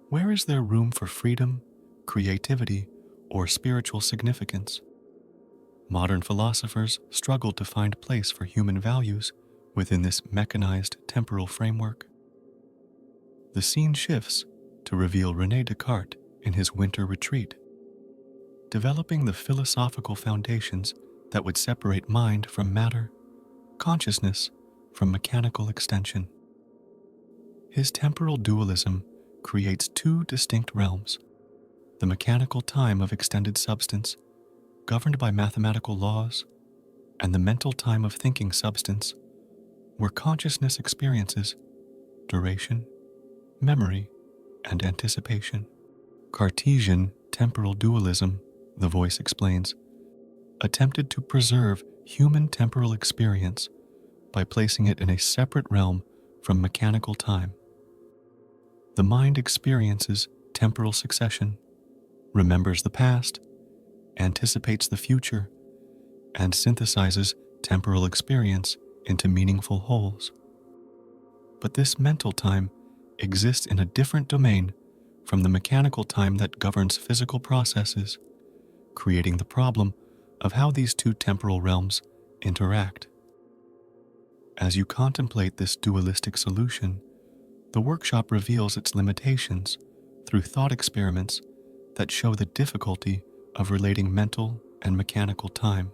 Speaker 1: where is there room for freedom, creativity, or spiritual significance? Modern philosophers struggle to find place for human values within this mechanized temporal framework. The scene shifts to reveal René Descartes in his winter retreat, developing the philosophical foundations that would separate mind from matter, consciousness from mechanical extension. His temporal dualism creates two distinct realms: the mechanical time of extended substance, governed by mathematical laws, and the mental time of thinking substance, where consciousness experiences duration, memory, and anticipation. Cartesian temporal dualism, the voice explains, attempted to preserve human temporal experience by placing it in a separate realm from mechanical time. The mind experiences temporal succession, remembers the past, anticipates the future, and synthesizes temporal experience into meaningful wholes. But this mental time exists in a different domain from the mechanical time that governs physical processes, creating the problem of how these two temporal realms interact. As you contemplate this dualistic solution, the workshop reveals its limitations through thought experiments that show the difficulty of relating mental and mechanical time.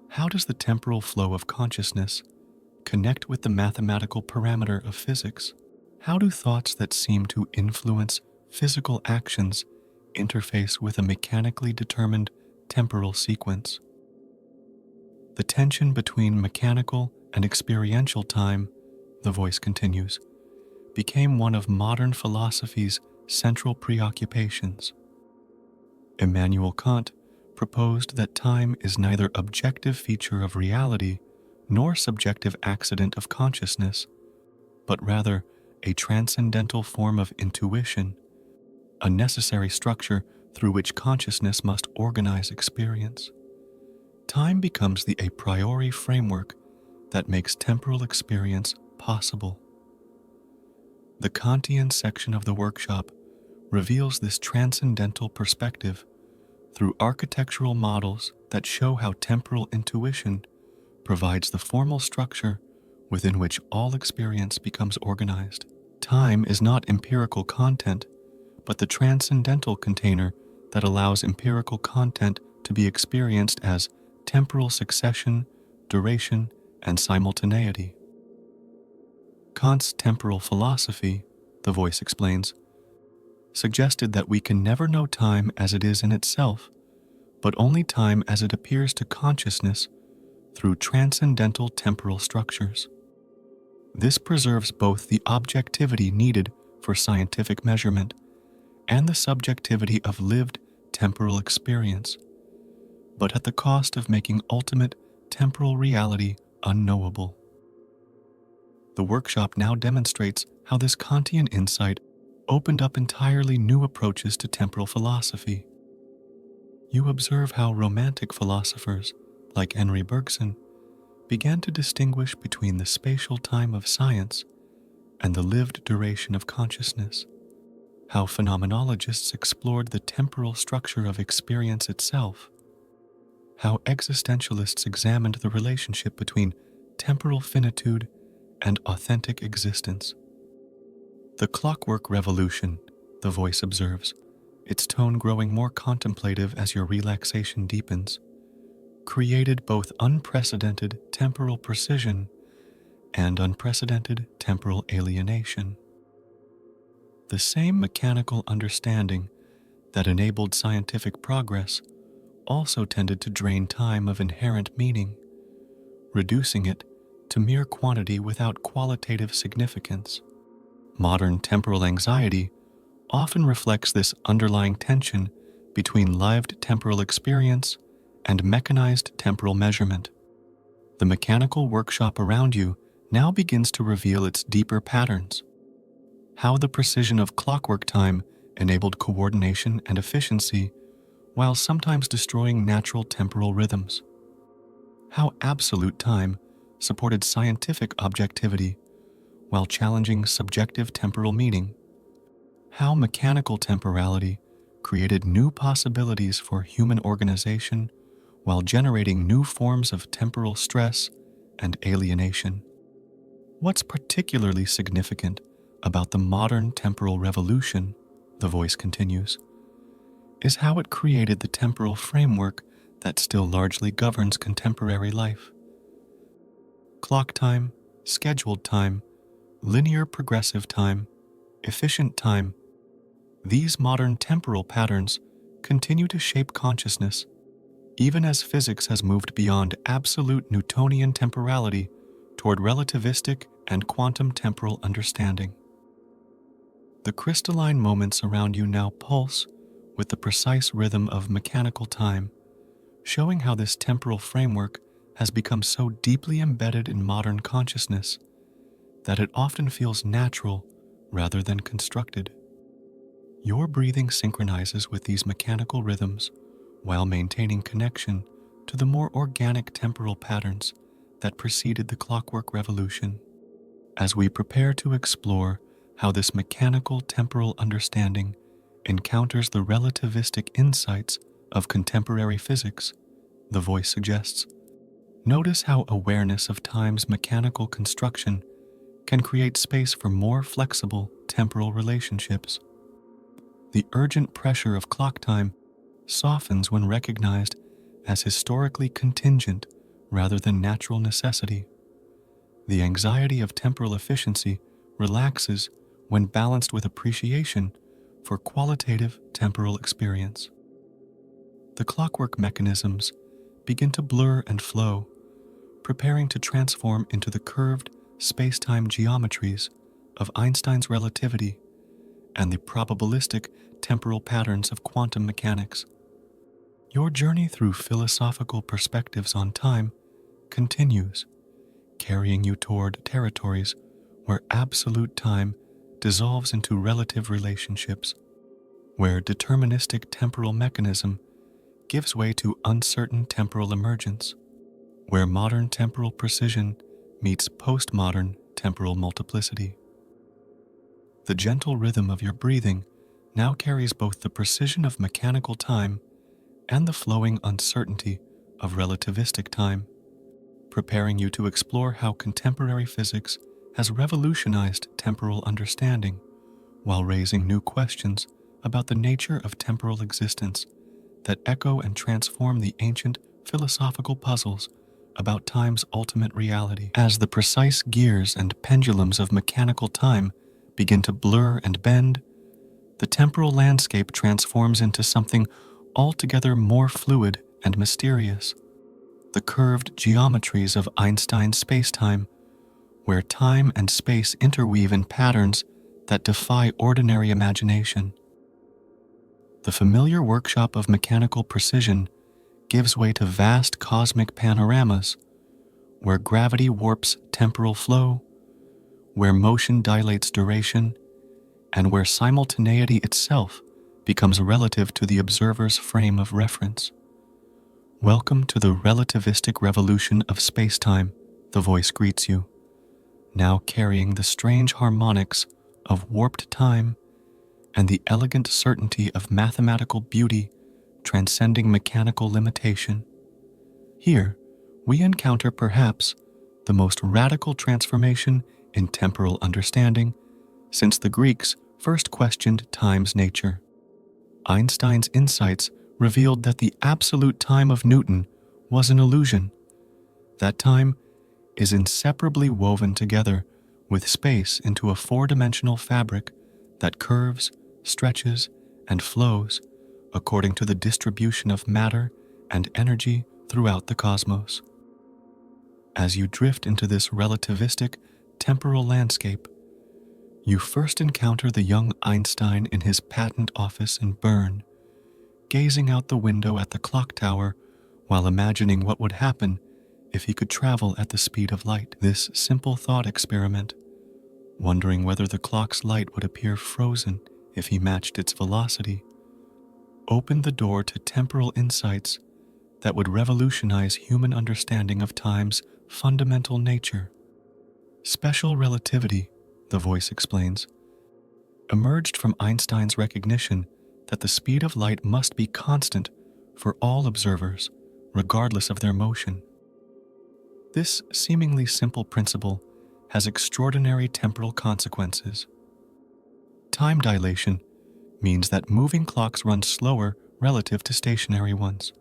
Speaker 1: How does the temporal flow of consciousness connect with the mathematical parameter of physics? How do thoughts that seem to influence physical actions interface with a mechanically determined temporal sequence? The tension between mechanical and experiential time, the voice continues, became one of modern philosophy's central preoccupations. Immanuel Kant proposed that time is neither objective feature of reality nor subjective accident of consciousness, but rather a transcendental form of intuition, a necessary structure through which consciousness must organize experience. Time becomes the a priori framework that makes temporal experience possible. The Kantian section of the workshop reveals this transcendental perspective through architectural models that show how temporal intuition provides the formal structure within which all experience becomes organized. Time is not empirical content, but the transcendental container that allows empirical content to be experienced as temporal succession, duration, and simultaneity. Kant's temporal philosophy, the voice explains, suggested that we can never know time as it is in itself, but only time as it appears to consciousness through transcendental temporal structures. This preserves both the objectivity needed for scientific measurement and the subjectivity of lived temporal experience, but at the cost of making ultimate temporal reality unknowable. The workshop now demonstrates how this Kantian insight opened up entirely new approaches to temporal philosophy. You observe how romantic philosophers, like Henri Bergson, began to distinguish between the spatial time of science and the lived duration of consciousness, how phenomenologists explored the temporal structure of experience itself, how existentialists examined the relationship between temporal finitude and authentic existence. The clockwork revolution, the voice observes, its tone growing more contemplative as your relaxation deepens, created both unprecedented temporal precision and unprecedented temporal alienation. The same mechanical understanding that enabled scientific progress also tended to drain time of inherent meaning, reducing it to mere quantity without qualitative significance. Modern temporal anxiety often reflects this underlying tension between lived temporal experience and mechanized temporal measurement. The mechanical workshop around you now begins to reveal its deeper patterns. How the precision of clockwork time enabled coordination and efficiency while sometimes destroying natural temporal rhythms. How absolute time supported scientific objectivity while challenging subjective temporal meaning. How mechanical temporality created new possibilities for human organization while generating new forms of temporal stress and alienation. What's particularly significant about the modern temporal revolution, the voice continues, is how it created the temporal framework that still largely governs contemporary life. Clock time, scheduled time, linear progressive time, efficient time, these modern temporal patterns continue to shape consciousness, even as physics has moved beyond absolute Newtonian temporality toward relativistic and quantum temporal understanding. The crystalline moments around you now pulse with the precise rhythm of mechanical time, showing how this temporal framework has become so deeply embedded in modern consciousness that it often feels natural rather than constructed. Your breathing synchronizes with these mechanical rhythms while maintaining connection to the more organic temporal patterns that preceded the clockwork revolution. As we prepare to explore how this mechanical temporal understanding encounters the relativistic insights of contemporary physics, the voice suggests, notice how awareness of time's mechanical construction can create space for more flexible temporal relationships. The urgent pressure of clock time softens when recognized as historically contingent rather than natural necessity. The anxiety of temporal efficiency relaxes when balanced with appreciation for qualitative temporal experience. The clockwork mechanisms begin to blur and flow, preparing to transform into the curved space-time geometries of Einstein's relativity and the probabilistic temporal patterns of quantum mechanics. Your journey through philosophical perspectives on time continues, carrying you toward territories where absolute time dissolves into relative relationships, where deterministic temporal mechanism gives way to uncertain temporal emergence, where modern temporal precision meets postmodern temporal multiplicity. The gentle rhythm of your breathing now carries both the precision of mechanical time and the flowing uncertainty of relativistic time, preparing you to explore how contemporary physics has revolutionized temporal understanding while raising new questions about the nature of temporal existence that echo and transform the ancient philosophical puzzles about time's ultimate reality. As the precise gears and pendulums of mechanical time begin to blur and bend, the temporal landscape transforms into something altogether more fluid and mysterious. The curved geometries of Einstein's spacetime, where time and space interweave in patterns that defy ordinary imagination. The familiar workshop of mechanical precision gives way to vast cosmic panoramas, where gravity warps temporal flow, where motion dilates duration, and where simultaneity itself becomes relative to the observer's frame of reference. Welcome to the relativistic revolution of spacetime, the voice greets you, now carrying the strange harmonics of warped time and the elegant certainty of mathematical beauty transcending mechanical limitation. Here, we encounter perhaps the most radical transformation in temporal understanding since the Greeks first questioned time's nature. Einstein's insights revealed that the absolute time of Newton was an illusion. That time is inseparably woven together with space into a four-dimensional fabric that curves, stretches, and flows according to the distribution of matter and energy throughout the cosmos. As you drift into this relativistic temporal landscape, you first encounter the young Einstein in his patent office in Bern, gazing out the window at the clock tower while imagining what would happen if he could travel at the speed of light. This simple thought experiment, wondering whether the clock's light would appear frozen if he matched its velocity, opened the door to temporal insights that would revolutionize human understanding of time's fundamental nature. Special relativity, the voice explains, emerged from Einstein's recognition that the speed of light must be constant for all observers, regardless of their motion. This seemingly simple principle has extraordinary temporal consequences. Time dilation means that moving clocks run slower relative to stationary ones.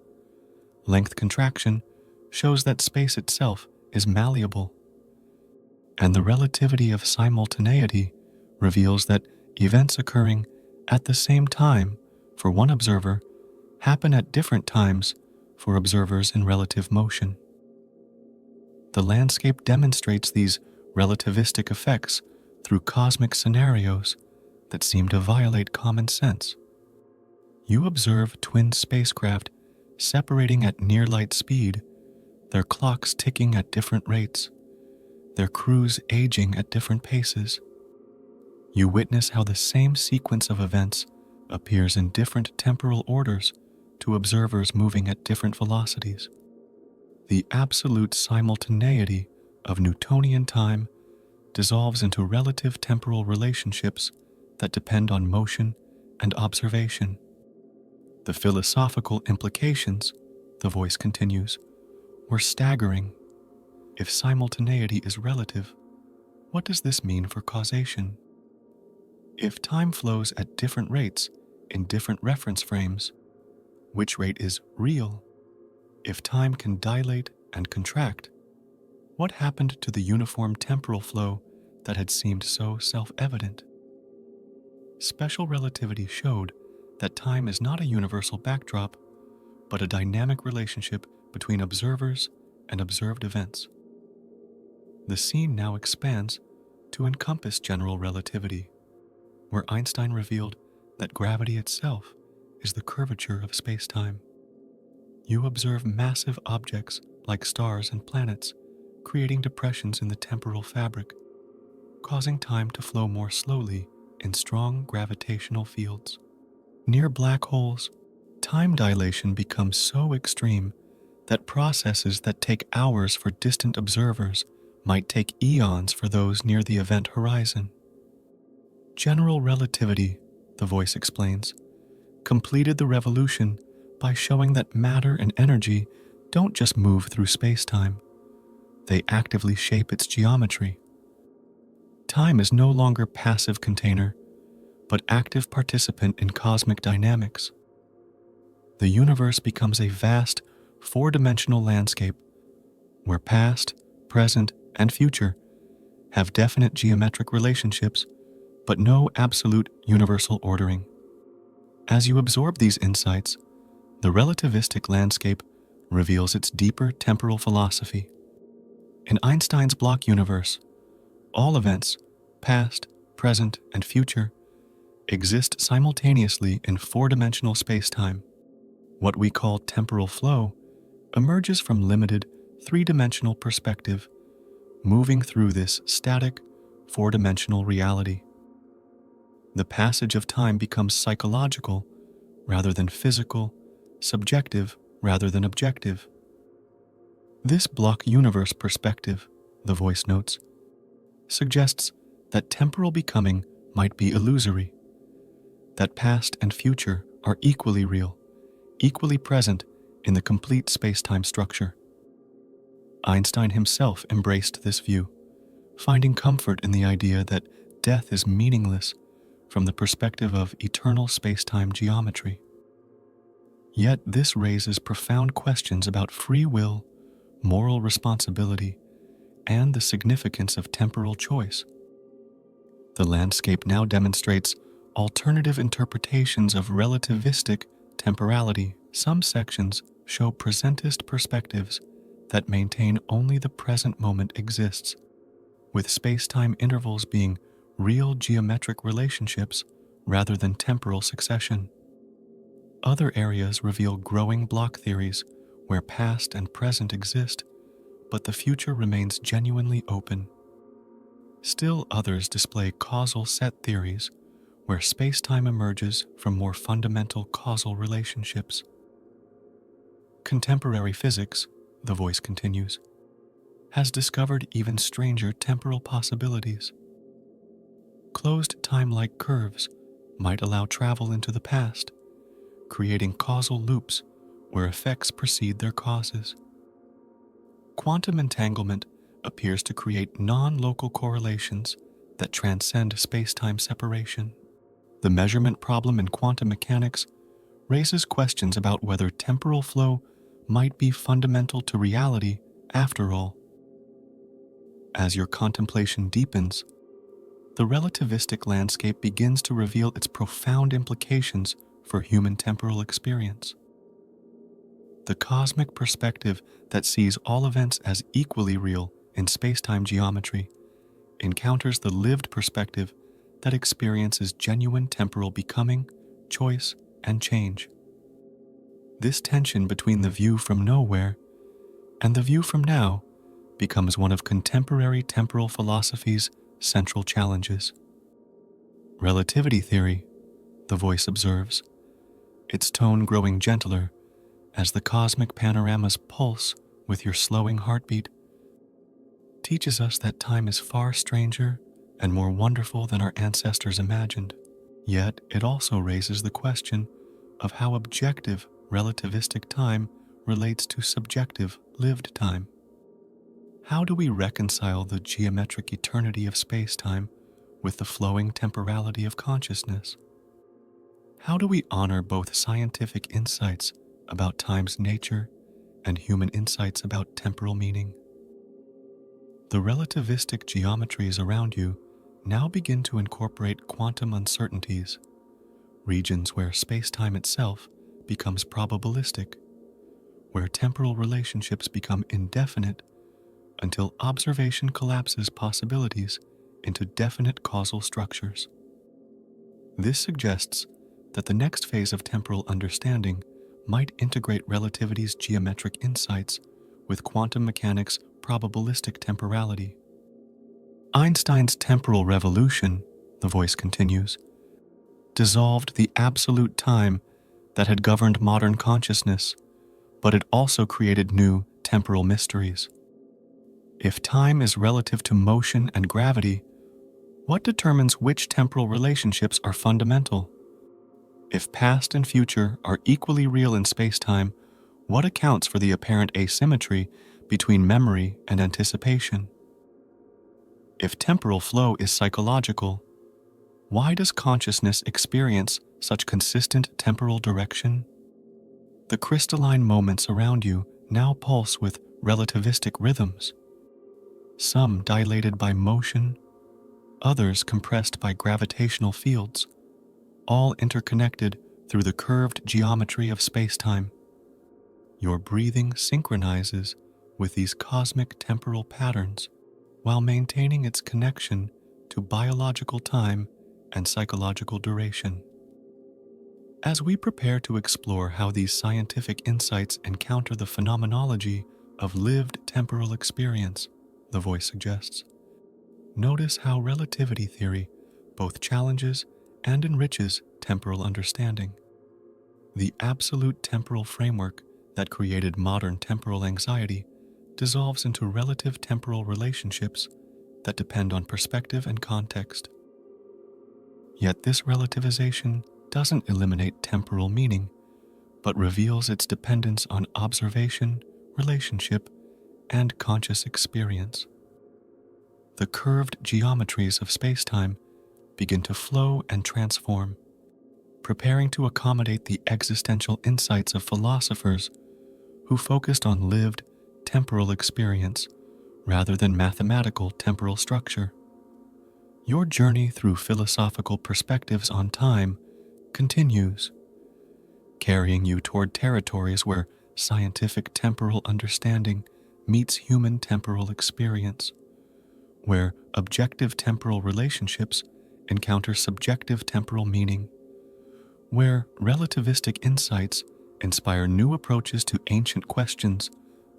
Speaker 1: Length contraction shows that space itself is malleable. And the relativity of simultaneity reveals that events occurring at the same time for one observer happen at different times for observers in relative motion. The landscape demonstrates these relativistic effects through cosmic scenarios that seem to violate common sense. You observe twin spacecraft separating at near light speed, their clocks ticking at different rates, their crews aging at different paces. You witness how the same sequence of events appears in different temporal orders to observers moving at different velocities. The absolute simultaneity of Newtonian time dissolves into relative temporal relationships that depend on motion and observation. The philosophical implications, the voice continues, were staggering. If simultaneity is relative, what does this mean for causation? If time flows at different rates in different reference frames, which rate is real? If time can dilate and contract, what happened to the uniform temporal flow that had seemed so self-evident? Special relativity showed that time is not a universal backdrop, but a dynamic relationship between observers and observed events. The scene now expands to encompass general relativity, where Einstein revealed that gravity itself is the curvature of space-time. You observe massive objects like stars and planets creating depressions in the temporal fabric, causing time to flow more slowly in strong gravitational fields. Near black holes, time dilation becomes so extreme that processes that take hours for distant observers might take eons for those near the event horizon. General relativity, the voice explains, completed the revolution by showing that matter and energy don't just move through space-time. They actively shape its geometry. Time is no longer passive container, but active participant in cosmic dynamics. The universe becomes a vast, four-dimensional landscape where past, present, and future have definite geometric relationships, but no absolute universal ordering. As you absorb these insights, the relativistic landscape reveals its deeper temporal philosophy. In Einstein's block universe, all events, past, present, and future, exist simultaneously in four-dimensional space-time. What we call temporal flow emerges from limited, three-dimensional perspective, moving through this static, four-dimensional reality. The passage of time becomes psychological rather than physical, subjective rather than objective. This block universe perspective, the voice notes, suggests that temporal becoming might be illusory, that past and future are equally real, equally present in the complete space-time structure. Einstein himself embraced this view, finding comfort in the idea that death is meaningless from the perspective of eternal space-time geometry. Yet this raises profound questions about free will, moral responsibility, and the significance of temporal choice. The landscape now demonstrates alternative interpretations of relativistic temporality. Some sections show presentist perspectives that maintain only the present moment exists, with space-time intervals being real geometric relationships rather than temporal succession. Other areas reveal growing block theories where past and present exist, but the future remains genuinely open. Still others display causal set theories where space-time emerges from more fundamental causal relationships. Contemporary physics, the voice continues, has discovered even stranger temporal possibilities. Closed time-like curves might allow travel into the past, creating causal loops where effects precede their causes. Quantum entanglement appears to create non-local correlations that transcend space-time separation. The measurement problem in quantum mechanics raises questions about whether temporal flow might be fundamental to reality after all. As your contemplation deepens, the relativistic landscape begins to reveal its profound implications for human temporal experience. The cosmic perspective that sees all events as equally real in space-time geometry encounters the lived perspective that experiences genuine temporal becoming, choice, and change. This tension between the view from nowhere and the view from now becomes one of contemporary temporal philosophy's central challenges. Relativity theory, the voice observes, its tone growing gentler as the cosmic panoramas pulse with your slowing heartbeat, teaches us that time is far stranger and more wonderful than our ancestors imagined. Yet it also raises the question of how objective relativistic time relates to subjective lived time. How do we reconcile the geometric eternity of space-time with the flowing temporality of consciousness? How do we honor both scientific insights about time's nature and human insights about temporal meaning? The relativistic geometries around you now begin to incorporate quantum uncertainties, regions where space-time itself becomes probabilistic, where temporal relationships become indefinite until observation collapses possibilities into definite causal structures. This suggests that the next phase of temporal understanding might integrate relativity's geometric insights with quantum mechanics' probabilistic temporality. Einstein's temporal revolution, the voice continues, dissolved the absolute time that had governed modern consciousness, but it also created new temporal mysteries. If time is relative to motion and gravity, what determines which temporal relationships are fundamental? If past and future are equally real in space-time, what accounts for the apparent asymmetry between memory and anticipation? If temporal flow is psychological, why does consciousness experience such consistent temporal direction? The crystalline moments around you now pulse with relativistic rhythms, some dilated by motion, others compressed by gravitational fields, all interconnected through the curved geometry of space-time. Your breathing synchronizes with these cosmic temporal patterns while maintaining its connection to biological time and psychological duration. As we prepare to explore how these scientific insights encounter the phenomenology of lived temporal experience, the voice suggests, notice how relativity theory both challenges and enriches temporal understanding. The absolute temporal framework that created modern temporal anxiety dissolves into relative temporal relationships that depend on perspective and context. Yet this relativization doesn't eliminate temporal meaning, but reveals its dependence on observation, relationship, and conscious experience. The curved geometries of space-time begin to flow and transform, preparing to accommodate the existential insights of philosophers who focused on lived temporal experience rather than mathematical temporal structure. Your journey through philosophical perspectives on time continues, carrying you toward territories where scientific temporal understanding meets human temporal experience, where objective temporal relationships encounter subjective temporal meaning, where relativistic insights inspire new approaches to ancient questions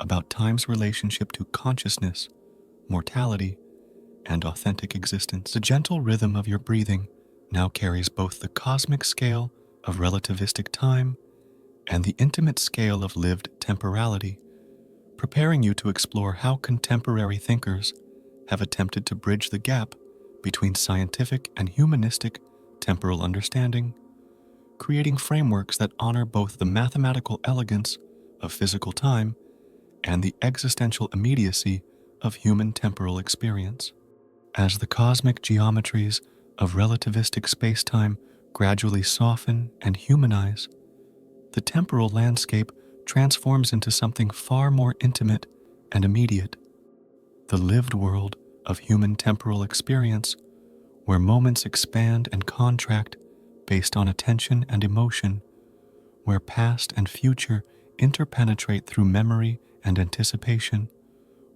Speaker 1: about time's relationship to consciousness, mortality, and authentic existence. The gentle rhythm of your breathing now carries both the cosmic scale of relativistic time and the intimate scale of lived temporality, preparing you to explore how contemporary thinkers have attempted to bridge the gap between scientific and humanistic temporal understanding, creating frameworks that honor both the mathematical elegance of physical time and the existential immediacy of human temporal experience. As the cosmic geometries of relativistic spacetime gradually soften and humanize, the temporal landscape transforms into something far more intimate and immediate, the lived world of human temporal experience, where moments expand and contract based on attention and emotion, where past and future interpenetrate through memory and anticipation,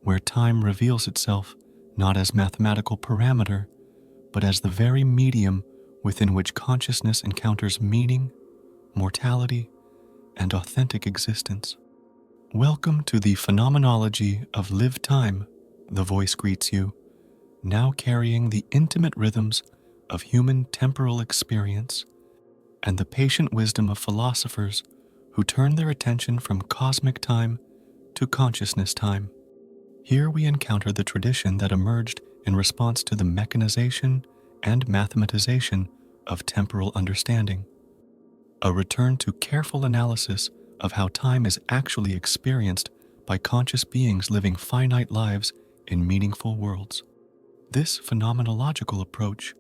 Speaker 1: where time reveals itself not as mathematical parameter, but as the very medium within which consciousness encounters meaning, mortality, and authentic existence. Welcome to the phenomenology of lived time, the voice greets you, now carrying the intimate rhythms of human temporal experience and the patient wisdom of philosophers who turn their attention from cosmic time to consciousness time. Here we encounter the tradition that emerged in response to the mechanization and mathematization of temporal understanding, a return to careful analysis of how time is actually experienced by conscious beings living finite lives in meaningful worlds. This phenomenological approach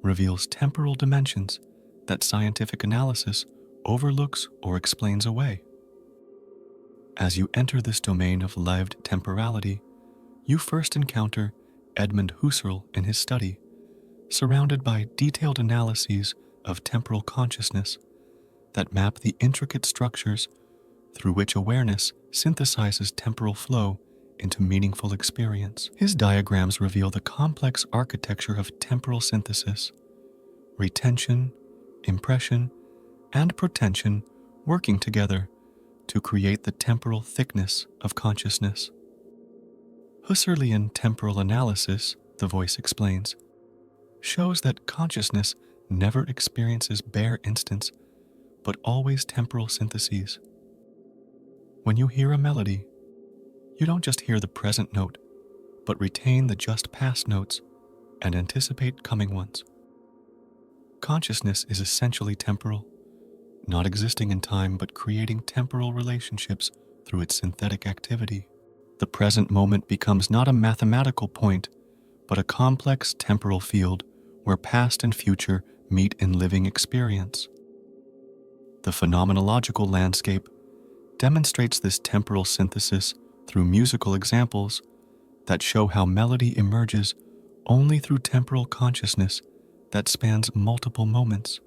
Speaker 1: reveals temporal dimensions that scientific analysis overlooks or explains away. As you enter this domain of lived temporality, you first encounter Edmund Husserl in his study, surrounded by detailed analyses of temporal consciousness that map the intricate structures through which awareness synthesizes temporal flow into meaningful experience. His diagrams reveal the complex architecture of temporal synthesis, retention, impression, and protension working together to create the temporal thickness of consciousness. Husserlian temporal analysis, the voice explains, shows that consciousness never experiences bare instants, but always temporal syntheses. When you hear a melody, you don't just hear the present note, but retain the just past notes and anticipate coming ones. Consciousness is essentially temporal, not existing in time but creating temporal relationships through its synthetic activity. The present moment becomes not a mathematical point, but a complex temporal field where past and future meet in living experience. The phenomenological landscape demonstrates this temporal synthesis through musical examples that show how melody emerges only through temporal consciousness that spans multiple moments.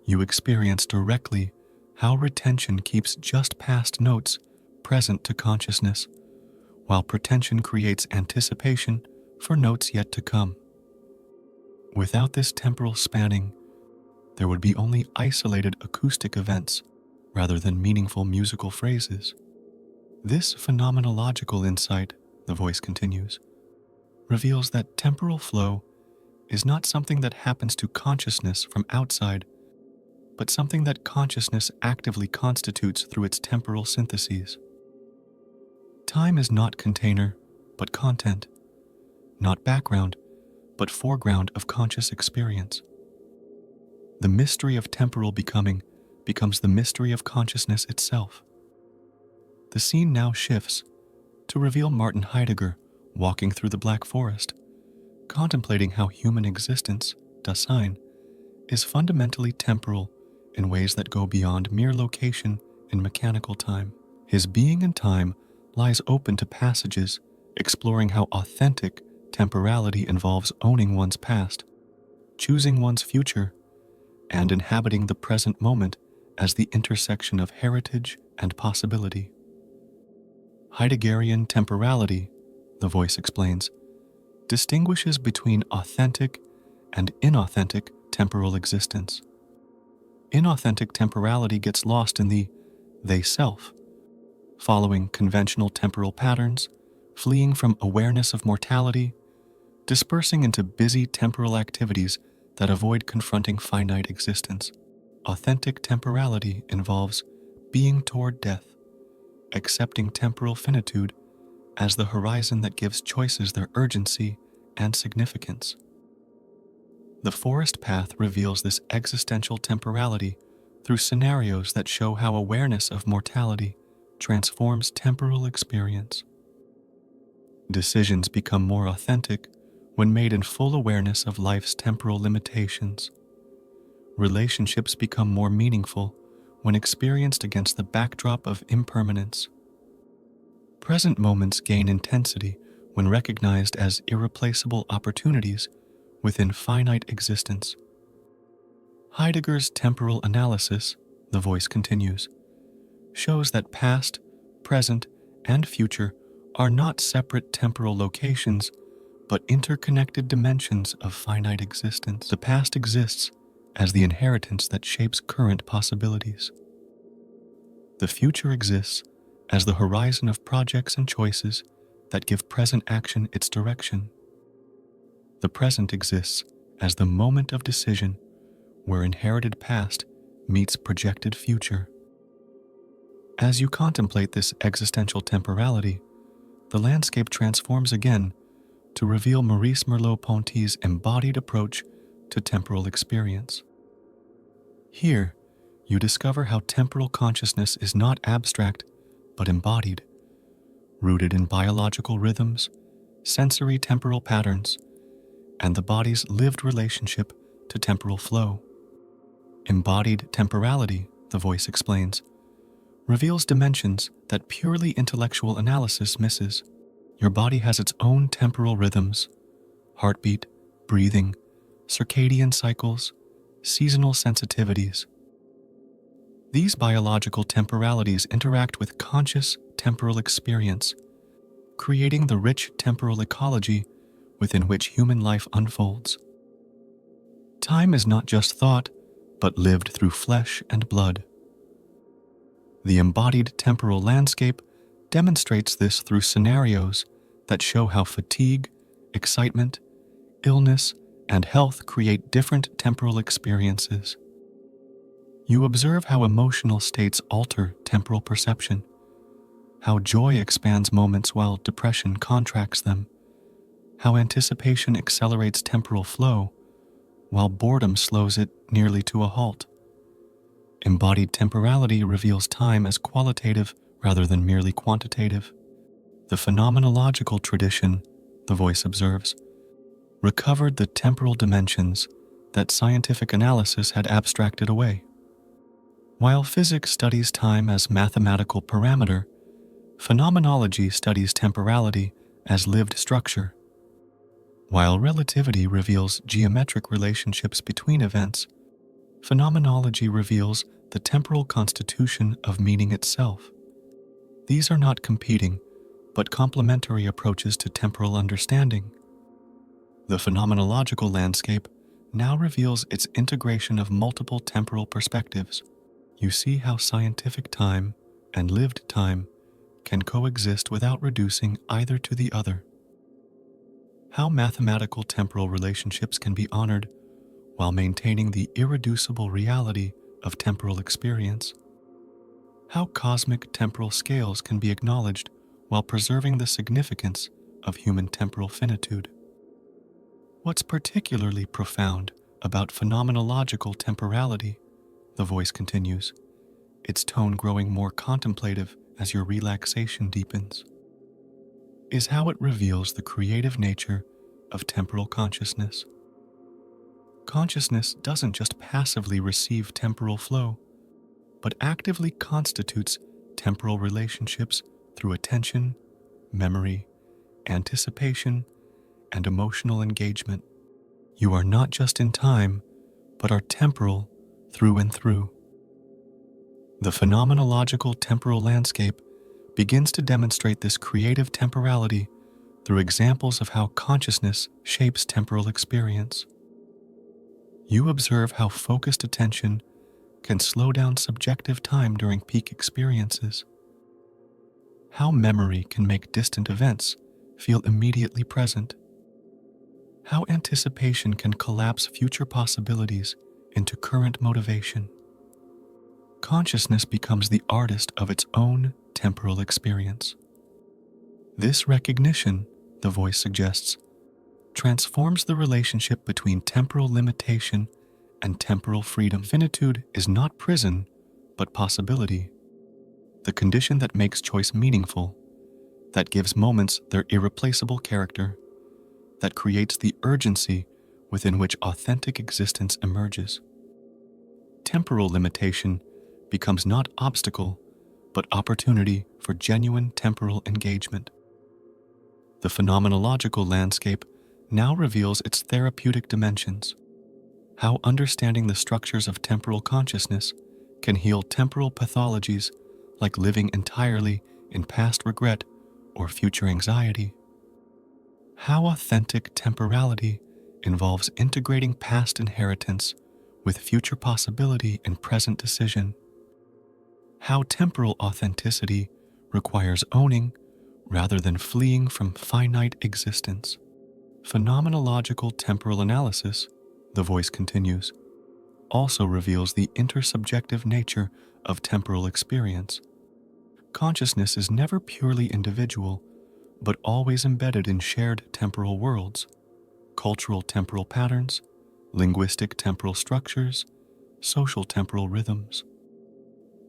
Speaker 1: You experience directly how retention keeps just past notes present to consciousness, while pretension creates anticipation for notes yet to come. Without this temporal spanning, there would be only isolated acoustic events rather than meaningful musical phrases. This phenomenological insight, the voice continues, reveals that temporal flow is not something that happens to consciousness from outside, but something that consciousness actively constitutes through its temporal syntheses. Time is not container, but content, not background, but foreground of conscious experience. The mystery of temporal becoming becomes the mystery of consciousness itself. The scene now shifts to reveal Martin Heidegger walking through the Black Forest, contemplating how human existence, Dasein, is fundamentally temporal in ways that go beyond mere location in mechanical time. His being in time lies open to passages exploring how authentic temporality involves owning one's past, choosing one's future, and inhabiting the present moment as the intersection of heritage and possibility. Heideggerian temporality, the voice explains, distinguishes between authentic and inauthentic temporal existence. Inauthentic temporality gets lost in the they-self, following conventional temporal patterns, fleeing from awareness of mortality, dispersing into busy temporal activities that avoid confronting finite existence. Authentic temporality involves being toward death, accepting temporal finitude as the horizon that gives choices their urgency and significance. The forest path reveals this existential temporality through scenarios that show how awareness of mortality transforms temporal experience. Decisions become more authentic when made in full awareness of life's temporal limitations. Relationships become more meaningful when experienced against the backdrop of impermanence. Present moments gain intensity when recognized as irreplaceable opportunities within finite existence. Heidegger's temporal analysis, the voice continues, shows that past, present, and future are not separate temporal locations, but interconnected dimensions of finite existence. The past exists as the inheritance that shapes current possibilities. The future exists as the horizon of projects and choices that give present action its direction. The present exists as the moment of decision where inherited past meets projected future. As you contemplate this existential temporality, the landscape transforms again to reveal Maurice Merleau-Ponty's embodied approach to temporal experience. Here, you discover how temporal consciousness is not abstract, but embodied, rooted in biological rhythms, sensory temporal patterns, and the body's lived relationship to temporal flow. Embodied temporality, the voice explains, reveals dimensions that purely intellectual analysis misses. Your body has its own temporal rhythms: heartbeat, breathing, circadian cycles, seasonal sensitivities. These biological temporalities interact with conscious temporal experience, creating the rich temporal ecology within which human life unfolds. Time is not just thought, but lived through flesh and blood. The embodied temporal landscape demonstrates this through scenarios that show how fatigue, excitement, illness, and health create different temporal experiences. You observe how emotional states alter temporal perception, how joy expands moments while depression contracts them, how anticipation accelerates temporal flow, while boredom slows it nearly to a halt. Embodied temporality reveals time as qualitative rather than merely quantitative. The phenomenological tradition, the voice observes, recovered the temporal dimensions that scientific analysis had abstracted away. While physics studies time as mathematical parameter, phenomenology studies temporality as lived structure. While relativity reveals geometric relationships between events, phenomenology reveals the temporal constitution of meaning itself. These are not competing, but complementary approaches to temporal understanding. The phenomenological landscape now reveals its integration of multiple temporal perspectives. You see how scientific time and lived time can coexist without reducing either to the other. How mathematical temporal relationships can be honored while maintaining the irreducible reality of temporal experience. How cosmic temporal scales can be acknowledged while preserving the significance of human temporal finitude. What's particularly profound about phenomenological temporality, the voice continues, its tone growing more contemplative as your relaxation deepens, is how it reveals the creative nature of temporal consciousness. Consciousness doesn't just passively receive temporal flow, but actively constitutes temporal relationships through attention, memory, anticipation, and emotional engagement. You are not just in time, but are temporal through and through. The phenomenological temporal landscape begins to demonstrate this creative temporality through examples of how consciousness shapes temporal experience. You observe how focused attention can slow down subjective time during peak experiences, how memory can make distant events feel immediately present, how anticipation can collapse future possibilities into current motivation. Consciousness becomes the artist of its own temporal experience. This recognition, the voice suggests, transforms the relationship between temporal limitation and temporal freedom. Finitude is not prison, but possibility, the condition that makes choice meaningful, that gives moments their irreplaceable character, that creates the urgency within which authentic existence emerges. Temporal limitation becomes not obstacle, but opportunity for genuine temporal engagement. The phenomenological landscape now reveals its therapeutic dimensions, how understanding the structures of temporal consciousness can heal temporal pathologies like living entirely in past regret or future anxiety. How authentic temporality involves integrating past inheritance with future possibility and present decision. How temporal authenticity requires owning rather than fleeing from finite existence. Phenomenological temporal analysis, the voice continues, also reveals the intersubjective nature of temporal experience. Consciousness is never purely individual, but always embedded in shared temporal worlds, cultural temporal patterns, linguistic temporal structures, social temporal rhythms.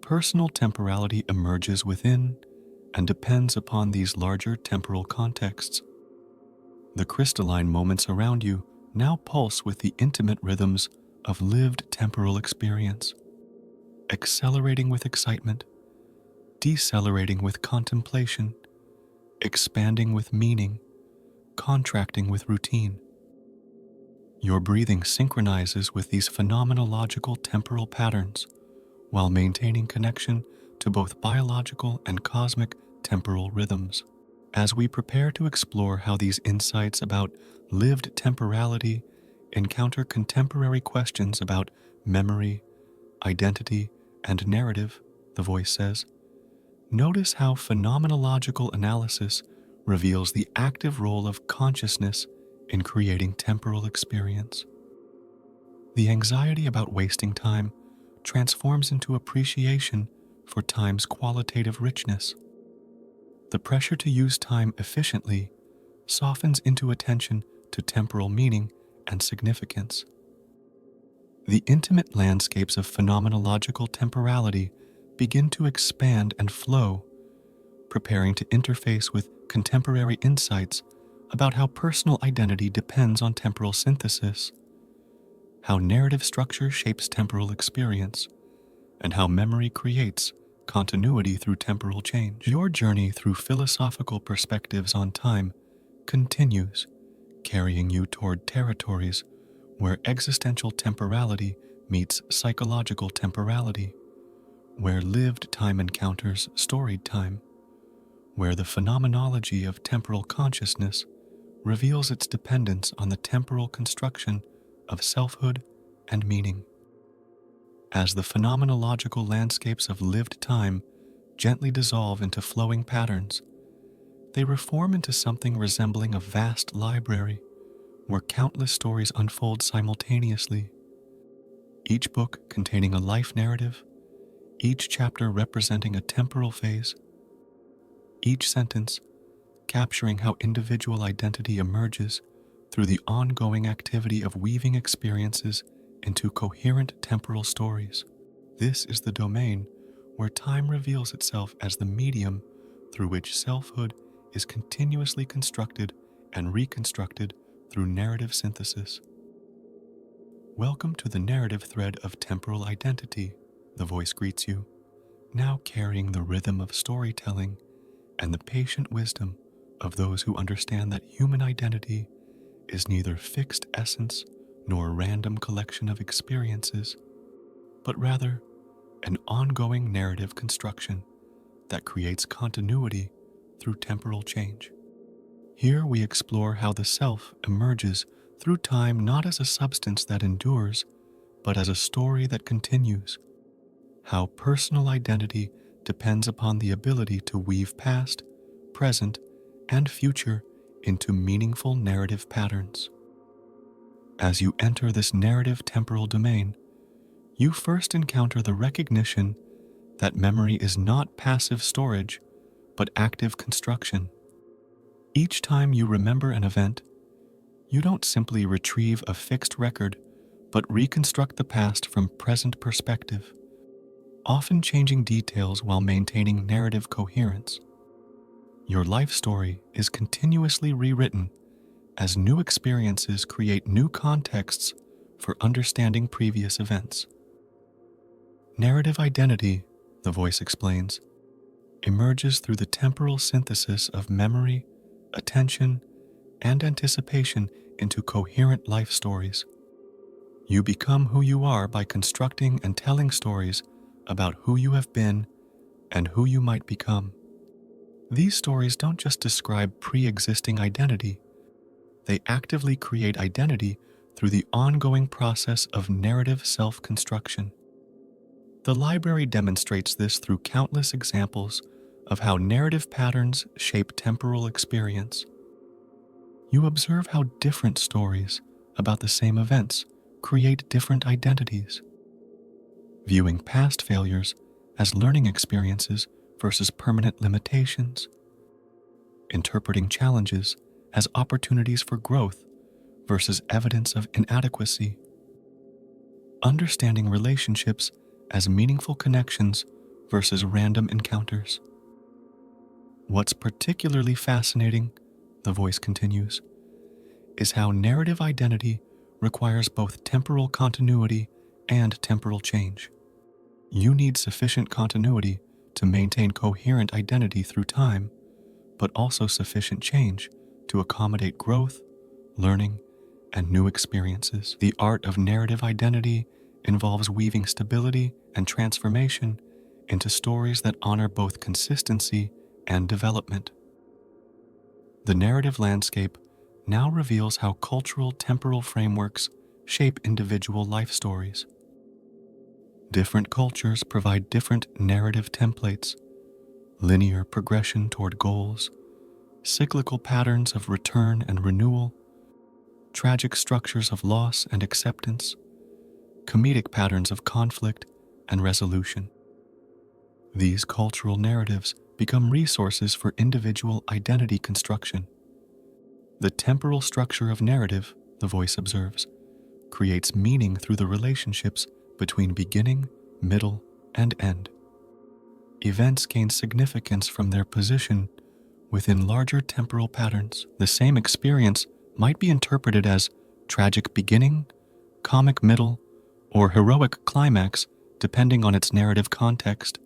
Speaker 1: Personal temporality emerges within and depends upon these larger temporal contexts. The crystalline moments around you now pulse with the intimate rhythms of lived temporal experience, accelerating with excitement, decelerating with contemplation, expanding with meaning, contracting with routine. Your breathing synchronizes with these phenomenological temporal patterns while maintaining connection to both biological and cosmic temporal rhythms. As we prepare to explore how these insights about lived temporality encounter contemporary questions about memory, identity, and narrative, the voice says, notice how phenomenological analysis reveals the active role of consciousness in creating temporal experience. The anxiety about wasting time transforms into appreciation for time's qualitative richness. The pressure to use time efficiently softens into attention to temporal meaning and significance. The intimate landscapes of phenomenological temporality begin to expand and flow, preparing to interface with contemporary insights about how personal identity depends on temporal synthesis, how narrative structure shapes temporal experience, and how memory creates continuity through temporal change. Your journey through philosophical perspectives on time continues, carrying you toward territories where existential temporality meets psychological temporality, where lived time encounters storied time, where the phenomenology of temporal consciousness reveals its dependence on the temporal construction of selfhood and meaning. As the phenomenological landscapes of lived time gently dissolve into flowing patterns, they reform into something resembling a vast library where countless stories unfold simultaneously, each book containing a life narrative, each chapter representing a temporal phase, each sentence capturing how individual identity emerges through the ongoing activity of weaving experiences into coherent temporal stories. This is the domain where time reveals itself as the medium through which selfhood is continuously constructed and reconstructed through narrative synthesis. Welcome to the narrative thread of temporal identity, the voice greets you, now carrying the rhythm of storytelling and the patient wisdom of those who understand that human identity is neither fixed essence nor a random collection of experiences, but rather an ongoing narrative construction that creates continuity through temporal change. Here we explore how the self emerges through time not as a substance that endures, but as a story that continues, how personal identity depends upon the ability to weave past, present, and future into meaningful narrative patterns. As you enter this narrative temporal domain, you first encounter the recognition that memory is not passive storage, but active construction. Each time you remember an event, You don't simply retrieve a fixed record, but reconstruct the past from present perspective, often changing details while maintaining narrative coherence. Your life story is continuously rewritten as new experiences create new contexts for understanding previous events. Narrative identity, the voice explains, emerges through the temporal synthesis of memory, attention, and anticipation into coherent life stories. You become who you are by constructing and telling stories about who you have been and who you might become. These stories don't just describe pre-existing identity, they actively create identity through the ongoing process of narrative self-construction. The library demonstrates this through countless examples of how narrative patterns shape temporal experience. You observe how different stories about the same events create different identities, viewing past failures as learning experiences versus permanent limitations, interpreting challenges as opportunities for growth versus evidence of inadequacy, understanding relationships as meaningful connections versus random encounters. What's particularly fascinating, the voice continues, is how narrative identity requires both temporal continuity and temporal change. You need sufficient continuity to maintain coherent identity through time, but also sufficient change to accommodate growth, learning, and new experiences. The art of narrative identity involves weaving stability and transformation into stories that honor both consistency and development. The narrative landscape now reveals how cultural temporal frameworks shape individual life stories. Different cultures provide different narrative templates, linear progression toward goals, cyclical patterns of return and renewal, tragic structures of loss and acceptance, comedic patterns of conflict and resolution. These cultural narratives become resources for individual identity construction. The temporal structure of narrative, the voice observes, creates meaning through the relationships between beginning, middle, and end. Events gain significance from their position within larger temporal patterns. The same experience might be interpreted as tragic beginning, comic middle, or heroic climax depending on its narrative context.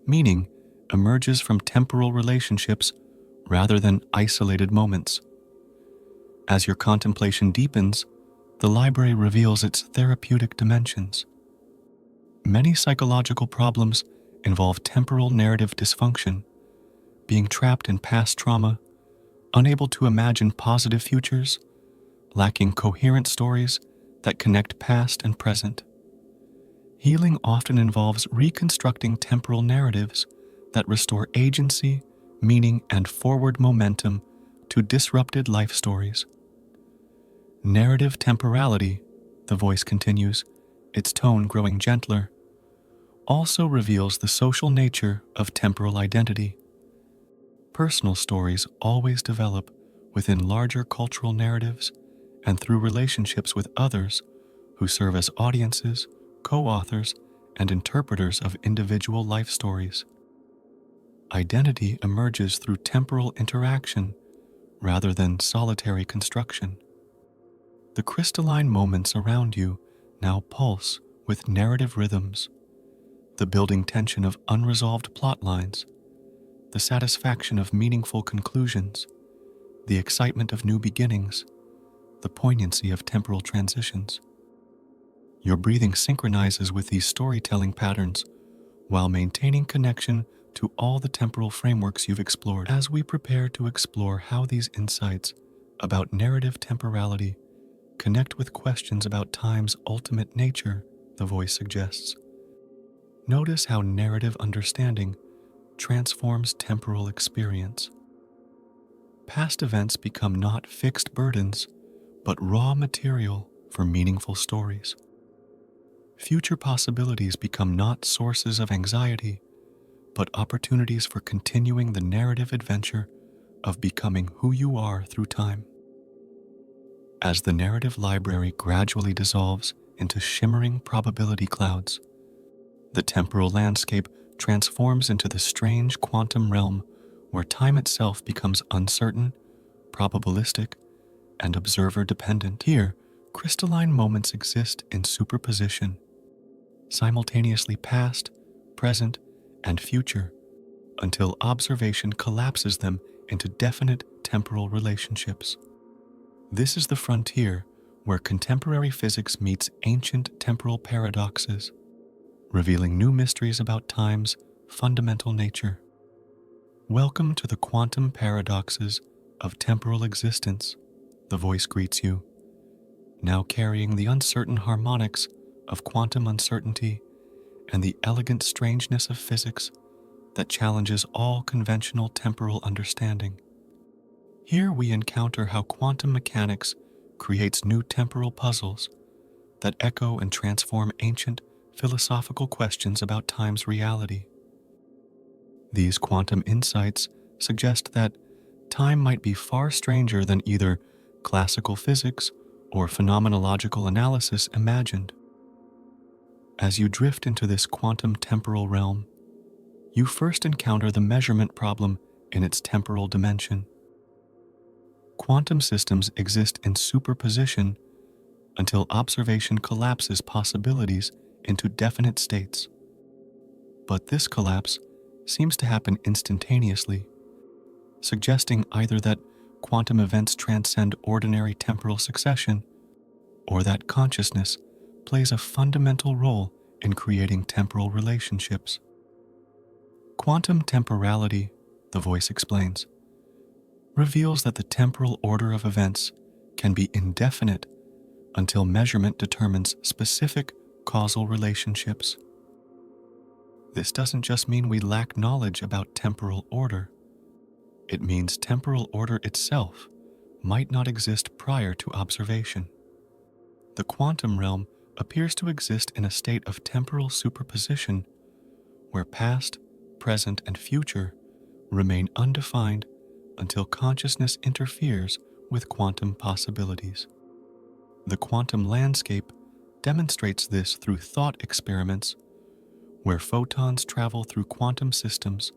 Speaker 1: Meaning emerges from temporal relationships rather than isolated moments. As your contemplation deepens, the library reveals its therapeutic dimensions. Many psychological problems involve temporal narrative dysfunction, being trapped in past trauma, unable to imagine positive futures, lacking coherent stories that connect past and present. Healing often involves reconstructing temporal narratives that restore agency, meaning, and forward momentum to disrupted life stories. Narrative temporality, the voice continues, its tone growing gentler, also reveals the social nature of temporal identity. Personal stories always develop within larger cultural narratives and through relationships with others who serve as audiences, co-authors, and interpreters of individual life stories. Identity emerges through temporal interaction rather than solitary construction. The crystalline moments around you now pulse with narrative rhythms, the building tension of unresolved plot lines, the satisfaction of meaningful conclusions, the excitement of new beginnings, the poignancy of temporal transitions. Your breathing synchronizes with these storytelling patterns while maintaining connection to all the temporal frameworks you've explored. As we prepare to explore how these insights about narrative temporality connect with questions about time's ultimate nature, the voice suggests, notice how narrative understanding transforms temporal experience. Past events become not fixed burdens, but raw material for meaningful stories. Future possibilities become not sources of anxiety, but opportunities for continuing the narrative adventure of becoming who you are through time. As the narrative library gradually dissolves into shimmering probability clouds, the temporal landscape transforms into the strange quantum realm where time itself becomes uncertain, probabilistic, and observer-dependent. Here, crystalline moments exist in superposition, simultaneously past, present, and future, until observation collapses them into definite temporal relationships. This is the frontier where contemporary physics meets ancient temporal paradoxes, revealing new mysteries about time's fundamental nature. Welcome to the quantum paradoxes of temporal existence, the voice greets you, now carrying the uncertain harmonics of quantum uncertainty and the elegant strangeness of physics that challenges all conventional temporal understanding. Here we encounter how quantum mechanics creates new temporal puzzles that echo and transform ancient philosophical questions about time's reality. These quantum insights suggest that time might be far stranger than either classical physics or phenomenological analysis imagined. As you drift into this quantum temporal realm, you first encounter the measurement problem in its temporal dimension. Quantum systems exist in superposition until observation collapses possibilities into definite states. But this collapse seems to happen instantaneously, suggesting either that quantum events transcend ordinary temporal succession or that consciousness plays a fundamental role in creating temporal relationships. Quantum temporality, the voice explains, reveals that the temporal order of events can be indefinite until measurement determines specific causal relationships. This doesn't just mean we lack knowledge about temporal order. It means temporal order itself might not exist prior to observation. The quantum realm appears to exist in a state of temporal superposition where past, present, and future remain undefined until consciousness interferes with quantum possibilities. The quantum landscape demonstrates this through thought experiments where photons travel through quantum systems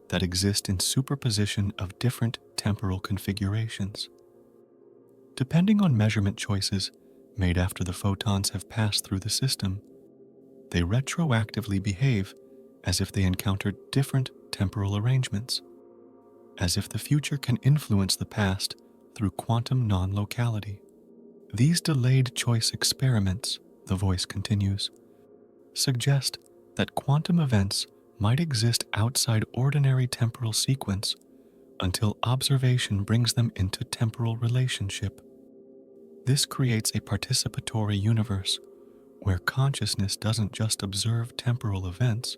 Speaker 1: that exist in superposition of different temporal configurations. Depending on measurement choices made after the photons have passed through the system, they retroactively behave as if they encountered different temporal arrangements, as if the future can influence the past through quantum non-locality. These delayed choice experiments, the voice continues, suggest that quantum events might exist outside ordinary temporal sequence until observation brings them into temporal relationship. This creates a participatory universe where consciousness doesn't just observe temporal events,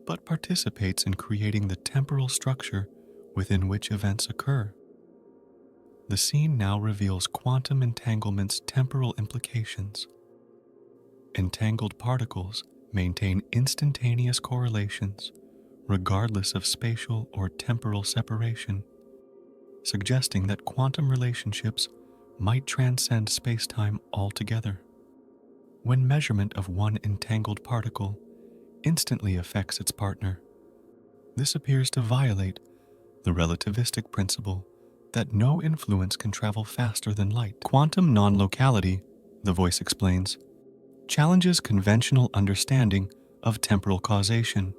Speaker 1: but participates in creating the temporal structure within which events occur. The scene now reveals quantum entanglement's temporal implications. Entangled particles maintain instantaneous correlations regardless of spatial or temporal separation, suggesting that quantum relationships might transcend spacetime altogether. When measurement of one entangled particle instantly affects its partner, this appears to violate the relativistic principle that no influence can travel faster than light. Quantum non-locality, the voice explains, challenges conventional understanding of temporal causation.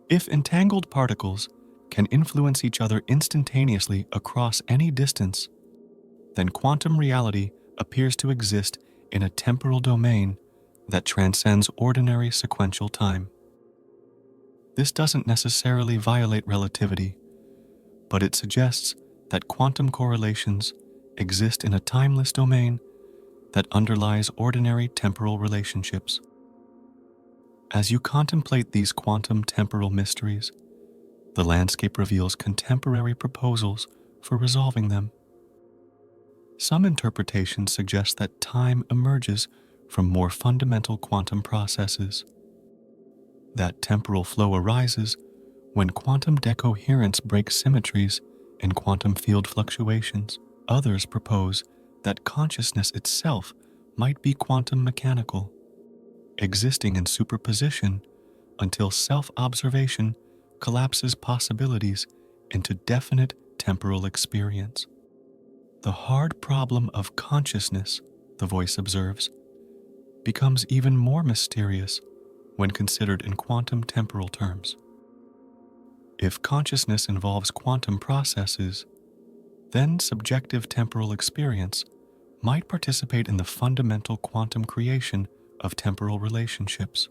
Speaker 1: If entangled particles can influence each other instantaneously across any distance, then quantum reality appears to exist in a temporal domain that transcends ordinary sequential time. This doesn't necessarily violate relativity, but it suggests that quantum correlations exist in a timeless domain that underlies ordinary temporal relationships. As you contemplate these quantum temporal mysteries, the landscape reveals contemporary proposals for resolving them. Some interpretations suggest that time emerges from more fundamental quantum processes. That temporal flow arises when quantum decoherence breaks symmetries in quantum field fluctuations. Others propose that consciousness itself might be quantum mechanical, existing in superposition until self-observation collapses possibilities into definite temporal experience. The hard problem of consciousness, the voice observes, becomes even more mysterious when considered in quantum temporal terms. If consciousness involves quantum processes, then subjective temporal experience might participate in the fundamental quantum creation of temporal relationships.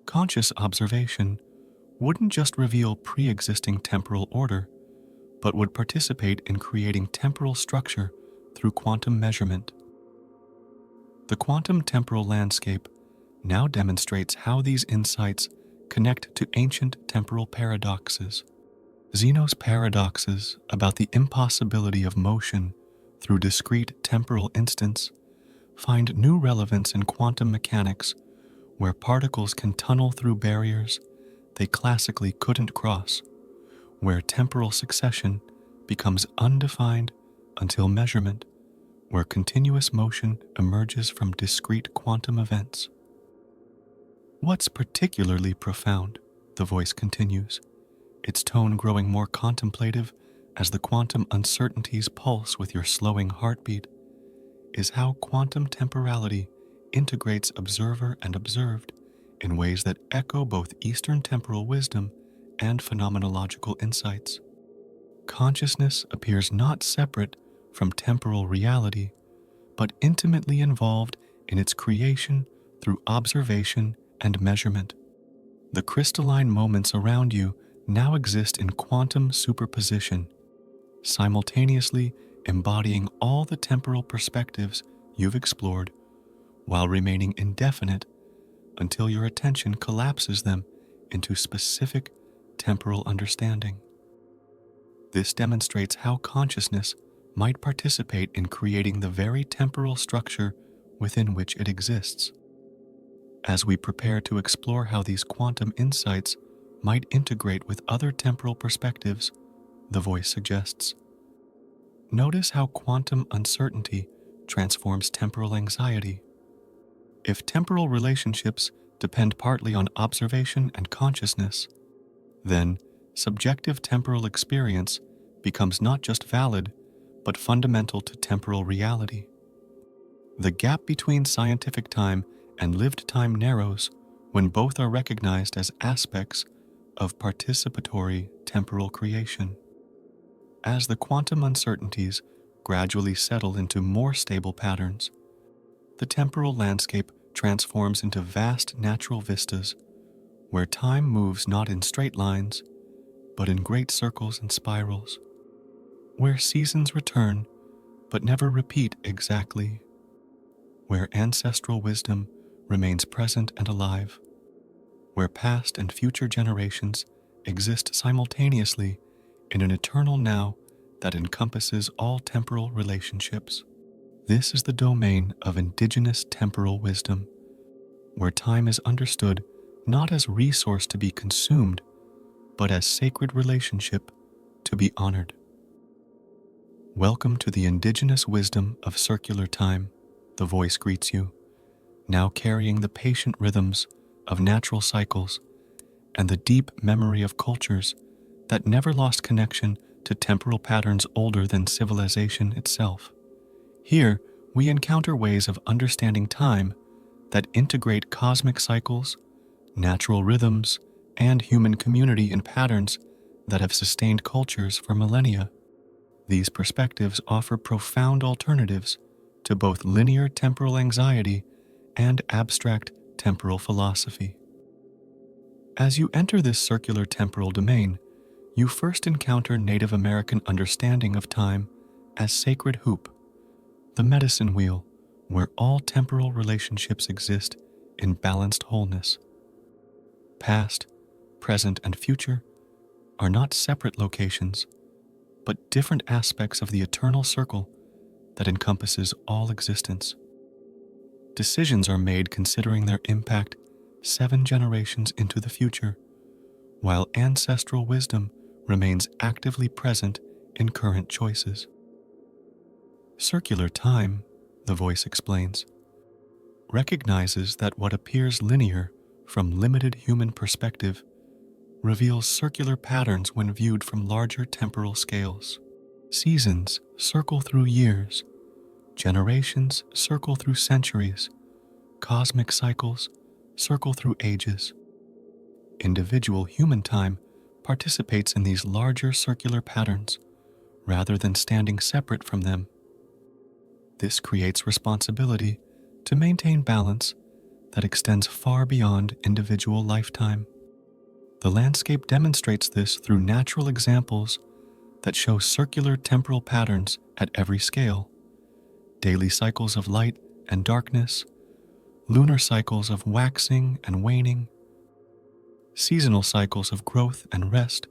Speaker 1: Conscious observation wouldn't just reveal pre-existing temporal order, but would participate in creating temporal structure through quantum measurement. The quantum temporal landscape now demonstrates how these insights connect to ancient temporal paradoxes. Zeno's paradoxes about the impossibility of motion through discrete temporal instants find new relevance in quantum mechanics, where particles can tunnel through barriers they classically couldn't cross, where temporal succession becomes undefined until measurement, where continuous motion emerges from discrete quantum events. What's particularly profound, the voice continues, its tone growing more contemplative as the quantum uncertainties pulse with your slowing heartbeat, is how quantum temporality integrates observer and observed in ways that echo both Eastern temporal wisdom and phenomenological insights. Consciousness appears not separate from temporal reality, but intimately involved in its creation through observation and measurement. The crystalline moments around you now exist in quantum superposition, simultaneously embodying all the temporal perspectives you've explored, while remaining indefinite until your attention collapses them into specific temporal understanding. This demonstrates how consciousness might participate in creating the very temporal structure within which it exists. As we prepare to explore how these quantum insights might integrate with other temporal perspectives, the voice suggests, notice how quantum uncertainty transforms temporal anxiety. If temporal relationships depend partly on observation and consciousness, then subjective temporal experience becomes not just valid, but fundamental to temporal reality. The gap between scientific time and lived time narrows when both are recognized as aspects of participatory temporal creation. As the quantum uncertainties gradually settle into more stable patterns, the temporal landscape transforms into vast natural vistas where time moves not in straight lines, but in great circles and spirals, where seasons return but never repeat exactly, where ancestral wisdom remains present and alive, where past and future generations exist simultaneously in an eternal now that encompasses all temporal relationships. This is the domain of indigenous temporal wisdom, where time is understood not as resource to be consumed, but as sacred relationship to be honored. Welcome to the indigenous wisdom of circular time, the voice greets you, now carrying the patient rhythms of natural cycles and the deep memory of cultures that never lost connection to temporal patterns older than civilization itself. Here, we encounter ways of understanding time that integrate cosmic cycles, natural rhythms, and human community in patterns that have sustained cultures for millennia. These perspectives offer profound alternatives to both linear temporal anxiety and abstract temporal philosophy. As you enter this circular temporal domain, you first encounter Native American understanding of time as sacred hoop, the medicine wheel where all temporal relationships exist in balanced wholeness. Past, present, and future are not separate locations, but different aspects of the eternal circle that encompasses all existence. Decisions are made considering their impact 7 generations into the future, while ancestral wisdom remains actively present in current choices. Circular time, the voice explains, recognizes that what appears linear from limited human perspective reveals circular patterns when viewed from larger temporal scales. Seasons circle through years, generations circle through centuries, cosmic cycles circle through ages. Individual human time participates in these larger circular patterns rather than standing separate from them. This creates responsibility to maintain balance that extends far beyond individual lifetime. The landscape demonstrates this through natural examples that show circular temporal patterns at every scale: daily cycles of light and darkness, lunar cycles of waxing and waning, seasonal cycles of growth and rest,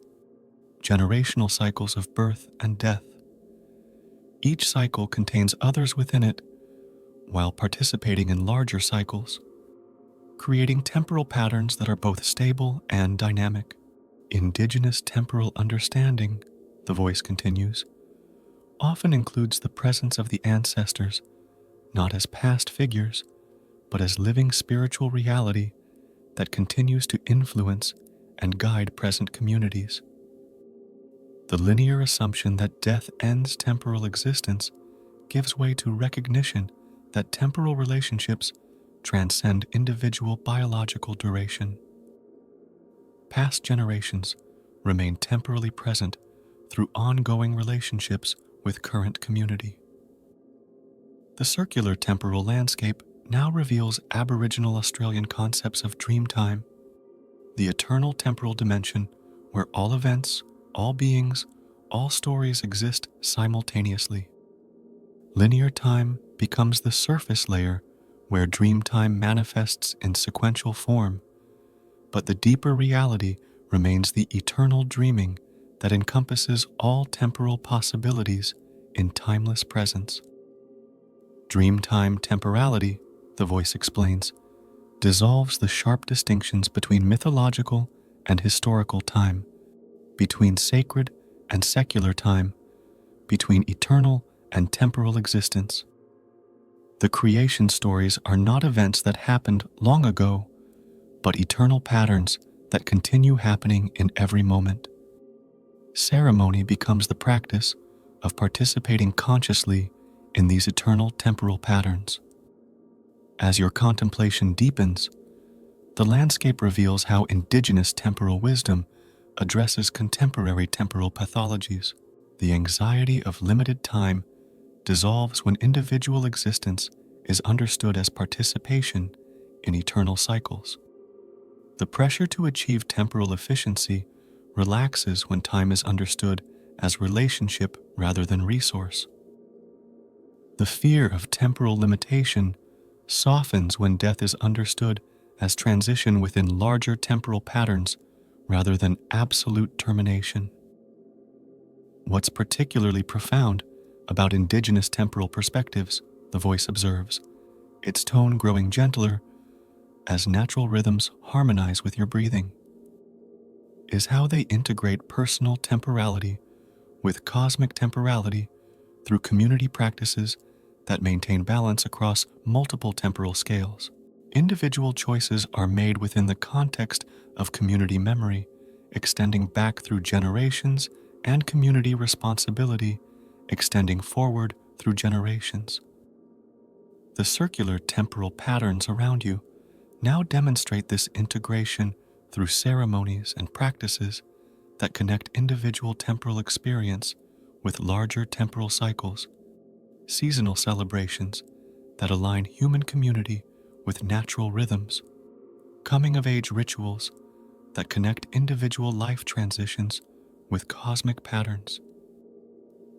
Speaker 1: generational cycles of birth and death. Each cycle contains others within it while participating in larger cycles, creating temporal patterns that are both stable and dynamic. Indigenous temporal understanding, the voice continues, often includes the presence of the ancestors, not as past figures, but as living spiritual reality that continues to influence and guide present communities. The linear assumption that death ends temporal existence gives way to recognition that temporal relationships transcend individual biological duration. Past generations remain temporally present through ongoing relationships with current community. The circular temporal landscape now reveals Aboriginal Australian concepts of dream time, the eternal temporal dimension where all events, all beings, all stories exist simultaneously. Linear time becomes the surface layer where dream time manifests in sequential form, but the deeper reality remains the eternal dreaming that encompasses all temporal possibilities in timeless presence. Dreamtime temporality, the voice explains, dissolves the sharp distinctions between mythological and historical time, between sacred and secular time, between eternal and temporal existence. The creation stories are not events that happened long ago, but eternal patterns that continue happening in every moment. Ceremony becomes the practice of participating consciously in these eternal temporal patterns. As your contemplation deepens, the landscape reveals how indigenous temporal wisdom addresses contemporary temporal pathologies. The anxiety of limited time dissolves when individual existence is understood as participation in eternal cycles. The pressure to achieve temporal efficiency relaxes when time is understood as relationship rather than resource. The fear of temporal limitation softens when death is understood as transition within larger temporal patterns rather than absolute termination. What's particularly profound about indigenous temporal perspectives, the voice observes, its tone growing gentler as natural rhythms harmonize with your breathing, is how they integrate personal temporality with cosmic temporality through community practices that maintain balance across multiple temporal scales. Individual choices are made within the context of community memory, extending back through generations, and community responsibility, extending forward through generations. The circular temporal patterns around you now demonstrate this integration through ceremonies and practices that connect individual temporal experience with larger temporal cycles, seasonal celebrations that align human community with natural rhythms, coming-of-age rituals that connect individual life transitions with cosmic patterns,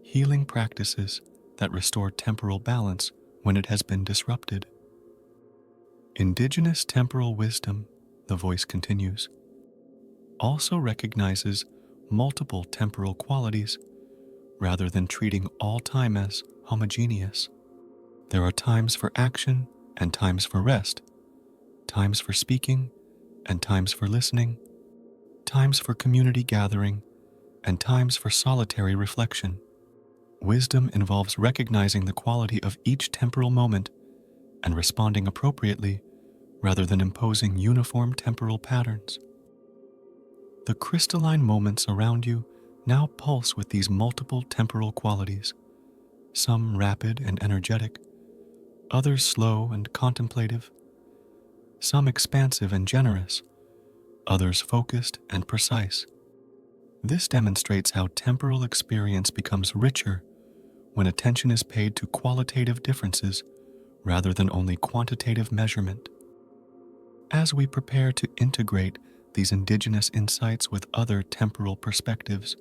Speaker 1: healing practices that restore temporal balance when it has been disrupted. Indigenous temporal wisdom, the voice continues, also recognizes multiple temporal qualities rather than treating all time as homogeneous. There are times for action and times for rest, times for speaking and times for listening, times for community gathering and times for solitary reflection. Wisdom involves recognizing the quality of each temporal moment and responding appropriately rather than imposing uniform temporal patterns. The crystalline moments around you now pulse with these multiple temporal qualities, some rapid and energetic, others slow and contemplative, some expansive and generous, others focused and precise. This demonstrates how temporal experience becomes richer when attention is paid to qualitative differences rather than only quantitative measurement. As we prepare to integrate these indigenous insights with other temporal perspectives,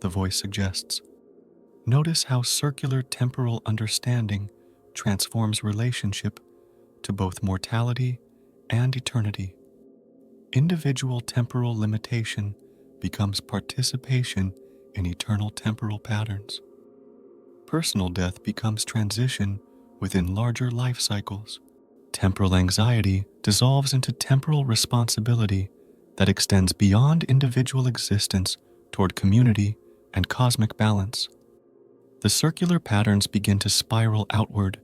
Speaker 1: the voice suggests, notice how circular temporal understanding transforms relationship to both mortality and eternity. Individual temporal limitation becomes participation in eternal temporal patterns. Personal death becomes transition within larger life cycles. Temporal anxiety dissolves into temporal responsibility that extends beyond individual existence toward community and cosmic balance. The circular patterns begin to spiral outward,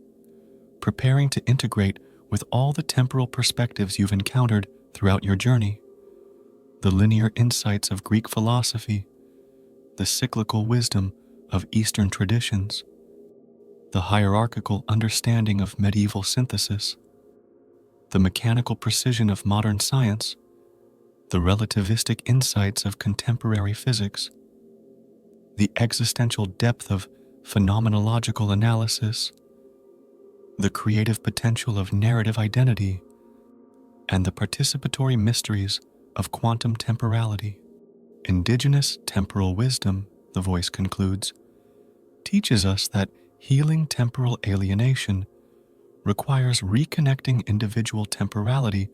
Speaker 1: preparing to integrate with all the temporal perspectives you've encountered throughout your journey. The linear insights of Greek philosophy, the cyclical wisdom of Eastern traditions, the hierarchical understanding of medieval synthesis, the mechanical precision of modern science, the relativistic insights of contemporary physics, the existential depth of phenomenological analysis, the creative potential of narrative identity, and the participatory mysteries of quantum temporality. Indigenous temporal wisdom, the voice concludes, teaches us that healing temporal alienation requires reconnecting individual temporality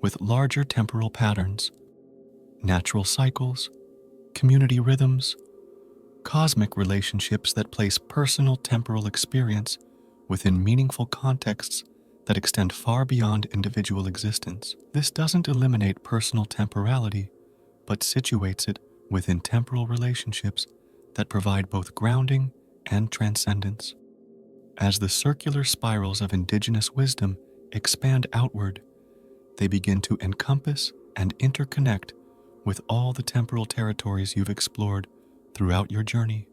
Speaker 1: with larger temporal patterns, natural cycles, community rhythms, cosmic relationships that place personal temporal experience within meaningful contexts that extend far beyond individual existence. This doesn't eliminate personal temporality, but situates it within temporal relationships that provide both grounding and transcendence. As the circular spirals of indigenous wisdom expand outward, they begin to encompass and interconnect with all the temporal territories you've explored throughout your journey,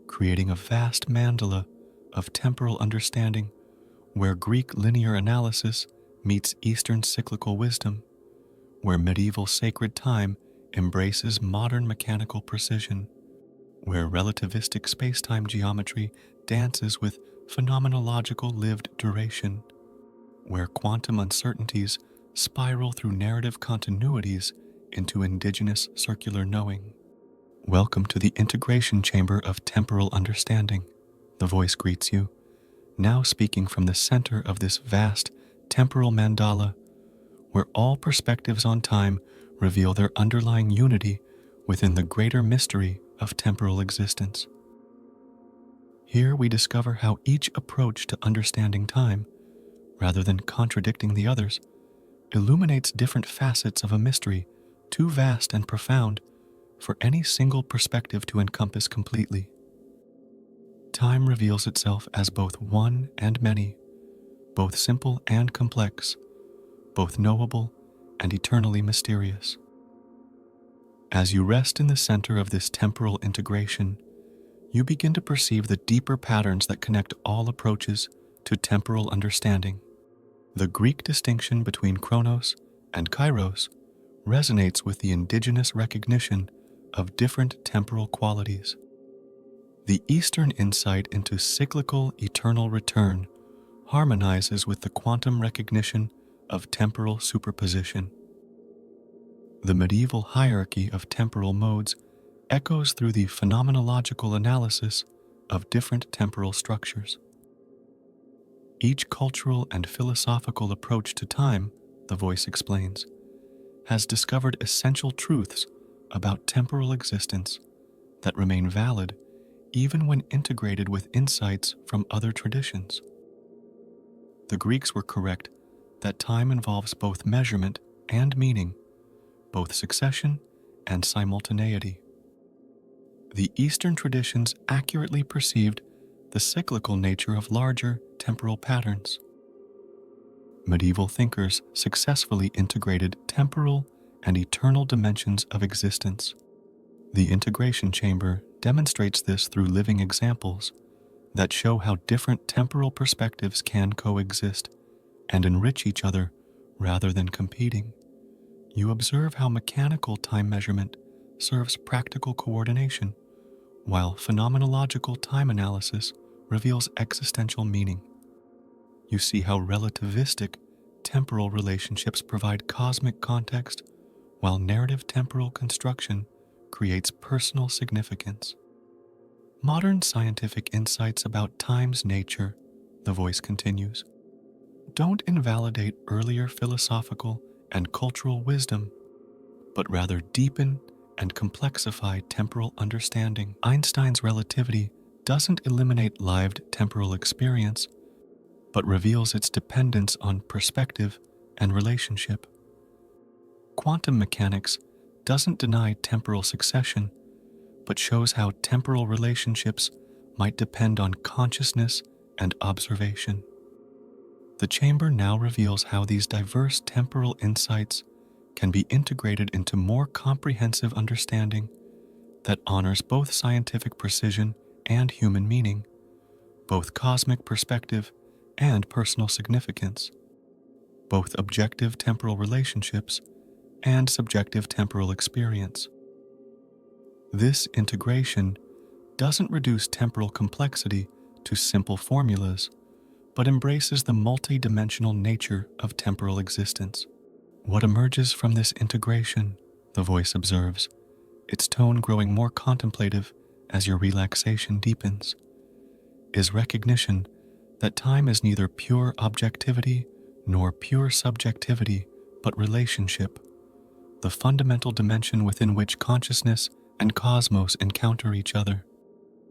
Speaker 1: creating a vast mandala of temporal understanding where Greek linear analysis meets Eastern cyclical wisdom, where medieval sacred time embraces modern mechanical precision, where relativistic space-time geometry dances with phenomenological lived duration, where quantum uncertainties spiral through narrative continuities into indigenous circular knowing. Welcome to the integration chamber of temporal understanding, the voice greets you, now speaking from the center of this vast temporal mandala, where all perspectives on time reveal their underlying unity within the greater mystery of temporal existence. Here we discover how each approach to understanding time, rather than contradicting the others, illuminates different facets of a mystery too vast and profound for any single perspective to encompass completely. Time reveals itself as both one and many, both simple and complex, both knowable and eternally mysterious. As you rest in the center of this temporal integration, you begin to perceive the deeper patterns that connect all approaches to temporal understanding. The Greek distinction between chronos and kairos resonates with the indigenous recognition of different temporal qualities. The Eastern insight into cyclical eternal return harmonizes with the quantum recognition of temporal superposition. The medieval hierarchy of temporal modes echoes through the phenomenological analysis of different temporal structures. Each cultural and philosophical approach to time, the voice explains, has discovered essential truths about temporal existence that remain valid even when integrated with insights from other traditions. The Greeks were correct that time involves both measurement and meaning, both succession and simultaneity. The Eastern traditions accurately perceived the cyclical nature of larger temporal patterns. Medieval thinkers successfully integrated temporal and eternal dimensions of existence. The integration chamber demonstrates this through living examples that show how different temporal perspectives can coexist and enrich each other rather than competing. You observe how mechanical time measurement serves practical coordination, while phenomenological time analysis reveals existential meaning. You see how relativistic temporal relationships provide cosmic context, while narrative temporal construction creates personal significance. Modern scientific insights about time's nature, the voice continues, don't invalidate earlier philosophical and cultural wisdom, but rather deepen and complexify temporal understanding. Einstein's relativity doesn't eliminate lived temporal experience, but reveals its dependence on perspective and relationship. Quantum mechanics doesn't deny temporal succession, but shows how temporal relationships might depend on consciousness and observation. The chamber now reveals how these diverse temporal insights can be integrated into more comprehensive understanding that honors both scientific precision and human meaning, both cosmic perspective and personal significance, both objective temporal relationships and subjective temporal experience. This integration doesn't reduce temporal complexity to simple formulas, but embraces the multidimensional nature of temporal existence. What emerges from this integration, the voice observes, its tone growing more contemplative as your relaxation deepens, is recognition that time is neither pure objectivity nor pure subjectivity, but relationship, the fundamental dimension within which consciousness and cosmos encounter each other.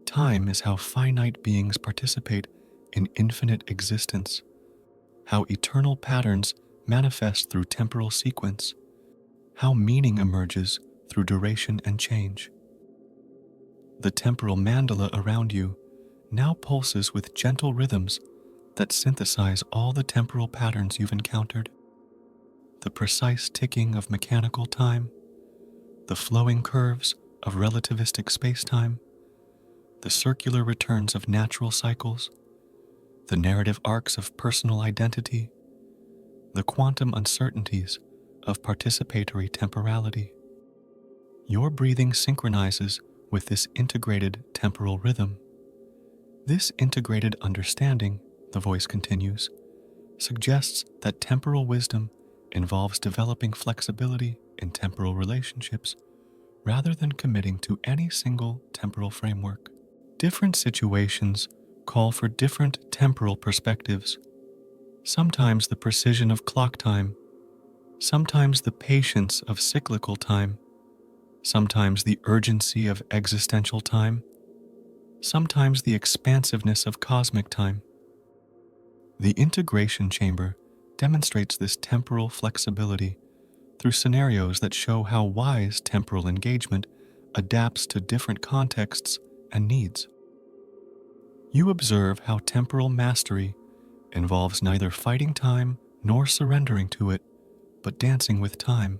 Speaker 1: Time is how finite beings participate in infinite existence, how eternal patterns manifest through temporal sequence, how meaning emerges through duration and change. The temporal mandala around you now pulses with gentle rhythms that synthesize all the temporal patterns you've encountered. The precise ticking of mechanical time, the flowing curves of relativistic spacetime, the circular returns of natural cycles, the narrative arcs of personal identity, the quantum uncertainties of participatory temporality. Your breathing synchronizes with this integrated temporal rhythm. This integrated understanding, the voice continues, suggests that temporal wisdom involves developing flexibility in temporal relationships rather than committing to any single temporal framework. Different situations call for different temporal perspectives. Sometimes the precision of clock time, sometimes the patience of cyclical time, sometimes the urgency of existential time, sometimes the expansiveness of cosmic time. The integration chamber demonstrates this temporal flexibility through scenarios that show how wise temporal engagement adapts to different contexts and needs. You observe how temporal mastery involves neither fighting time nor surrendering to it, but dancing with time,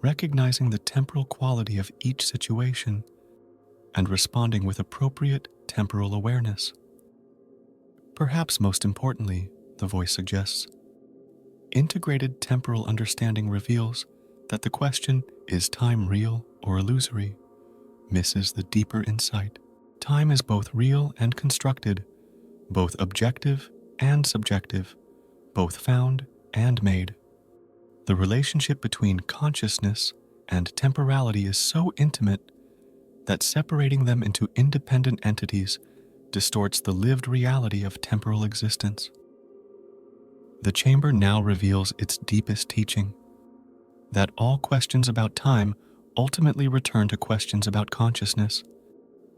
Speaker 1: recognizing the temporal quality of each situation and responding with appropriate temporal awareness. Perhaps most importantly, the voice suggests, integrated temporal understanding reveals that the question, is time real or illusory, misses the deeper insight. Time is both real and constructed, both objective and subjective, both found and made. The relationship between consciousness and temporality is so intimate that separating them into independent entities distorts the lived reality of temporal existence. The chamber now reveals its deepest teaching, that all questions about time ultimately return to questions about consciousness,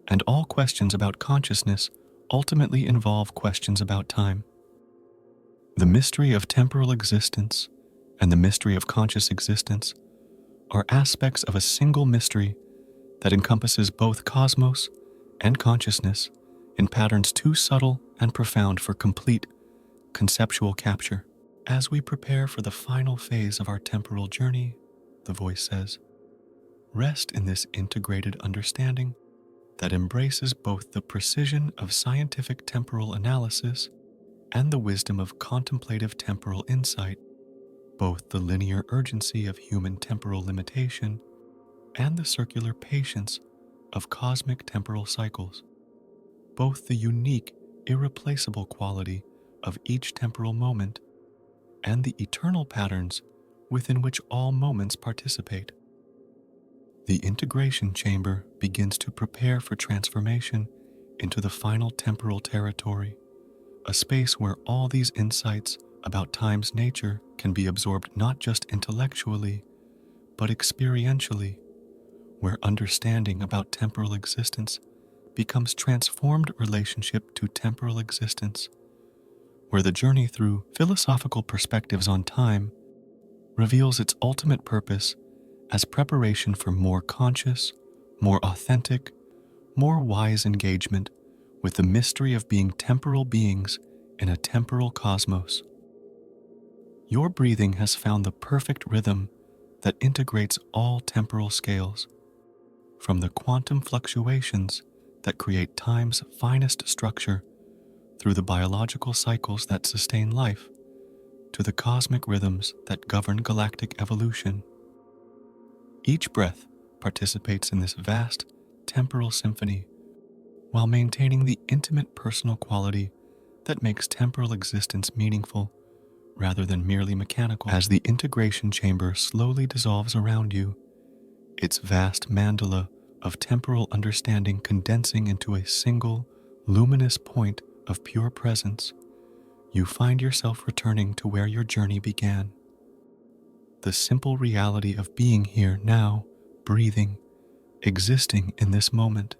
Speaker 1: and all questions about consciousness ultimately involve questions about time. The mystery of temporal existence and the mystery of conscious existence are aspects of a single mystery that encompasses both cosmos and consciousness in patterns too subtle and profound for complete conceptual capture. As we prepare for the final phase of our temporal journey, the voice says, rest in this integrated understanding that embraces both the precision of scientific temporal analysis and the wisdom of contemplative temporal insight, both the linear urgency of human temporal limitation and the circular patience of cosmic temporal cycles, both the unique, irreplaceable quality of each temporal moment and the eternal patterns within which all moments participate. The integration chamber begins to prepare for transformation into the final temporal territory, a space where all these insights about time's nature can be absorbed not just intellectually, but experientially, where understanding about temporal existence becomes transformed relationship to temporal existence, where the journey through philosophical perspectives on time reveals its ultimate purpose as preparation for more conscious, more authentic, more wise engagement with the mystery of being temporal beings in a temporal cosmos. Your breathing has found the perfect rhythm that integrates all temporal scales, from the quantum fluctuations that create time's finest structure through the biological cycles that sustain life, to the cosmic rhythms that govern galactic evolution. Each breath participates in this vast temporal symphony while maintaining the intimate personal quality that makes temporal existence meaningful rather than merely mechanical. As the integration chamber slowly dissolves around you, its vast mandala of temporal understanding condensing into a single, luminous point of pure presence, you find yourself returning to where your journey began. The simple reality of being here now, breathing, existing in this moment.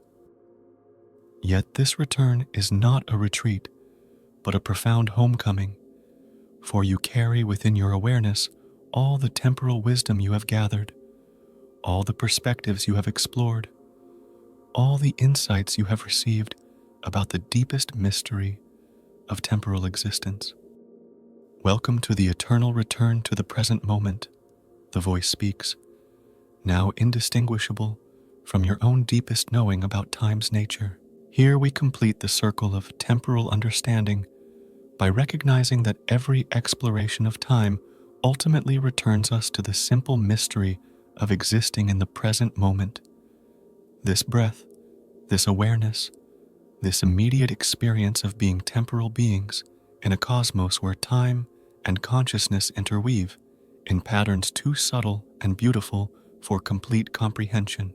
Speaker 1: Yet this return is not a retreat, but a profound homecoming, for you carry within your awareness all the temporal wisdom you have gathered, all the perspectives you have explored, all the insights you have received about the deepest mystery of temporal existence. Welcome to the eternal return to the present moment, the voice speaks, now indistinguishable from your own deepest knowing about time's nature. Here we complete the circle of temporal understanding by recognizing that every exploration of time ultimately returns us to the simple mystery of existing in the present moment. This breath, this awareness, this immediate experience of being temporal beings in a cosmos where time and consciousness interweave in patterns too subtle and beautiful for complete comprehension.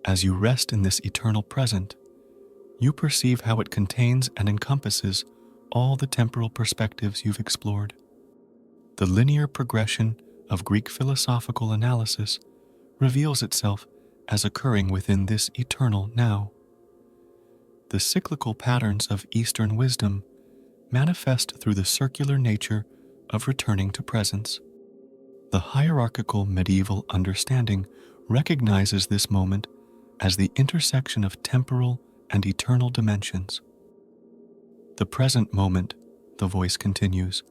Speaker 1: As you rest in this eternal present, you perceive how it contains and encompasses all the temporal perspectives you've explored. The linear progression of Greek philosophical analysis reveals itself as occurring within this eternal now. The cyclical patterns of Eastern wisdom manifest through the circular nature of returning to presence. The hierarchical medieval understanding recognizes this moment as the intersection of temporal and eternal dimensions. The present moment, the voice continues,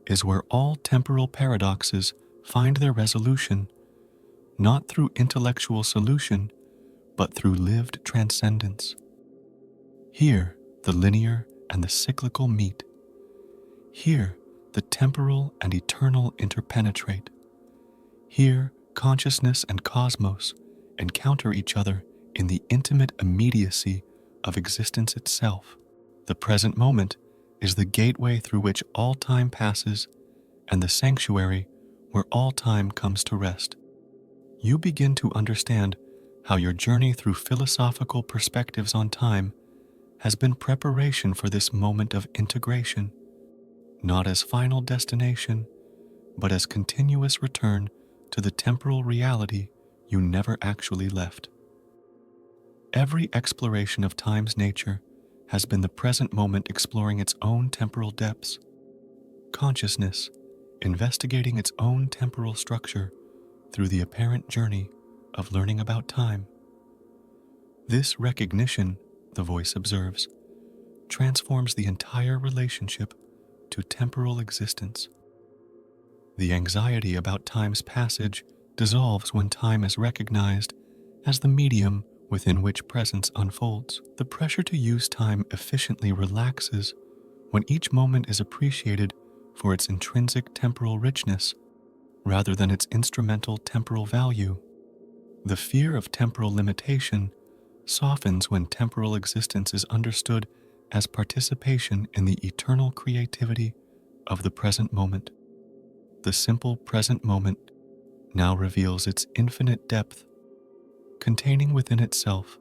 Speaker 1: is where all temporal paradoxes find their resolution, not through intellectual solution, but through lived transcendence. Here, the linear and the cyclical meet. Here, the temporal and eternal interpenetrate. Here, consciousness and cosmos encounter each other in the intimate immediacy of existence itself. The present moment is the gateway through which all time passes and the sanctuary where all time comes to rest. You begin to understand how your journey through philosophical perspectives on time has been preparation for this moment of integration, not as final destination, but as continuous return to the temporal reality you never actually left. Every exploration of time's nature has been the present moment exploring its own temporal depths. Consciousness, investigating its own temporal structure through the apparent journey of learning about time. This recognition, the voice observes, transforms the entire relationship to temporal existence. The anxiety about time's passage dissolves when time is recognized as the medium within which presence unfolds. The pressure to use time efficiently relaxes when each moment is appreciated for its intrinsic temporal richness rather than its instrumental temporal value. The fear of temporal limitation softens when temporal existence is understood as participation in the eternal creativity of the present moment. The simple present moment now reveals its infinite depth, containing within itself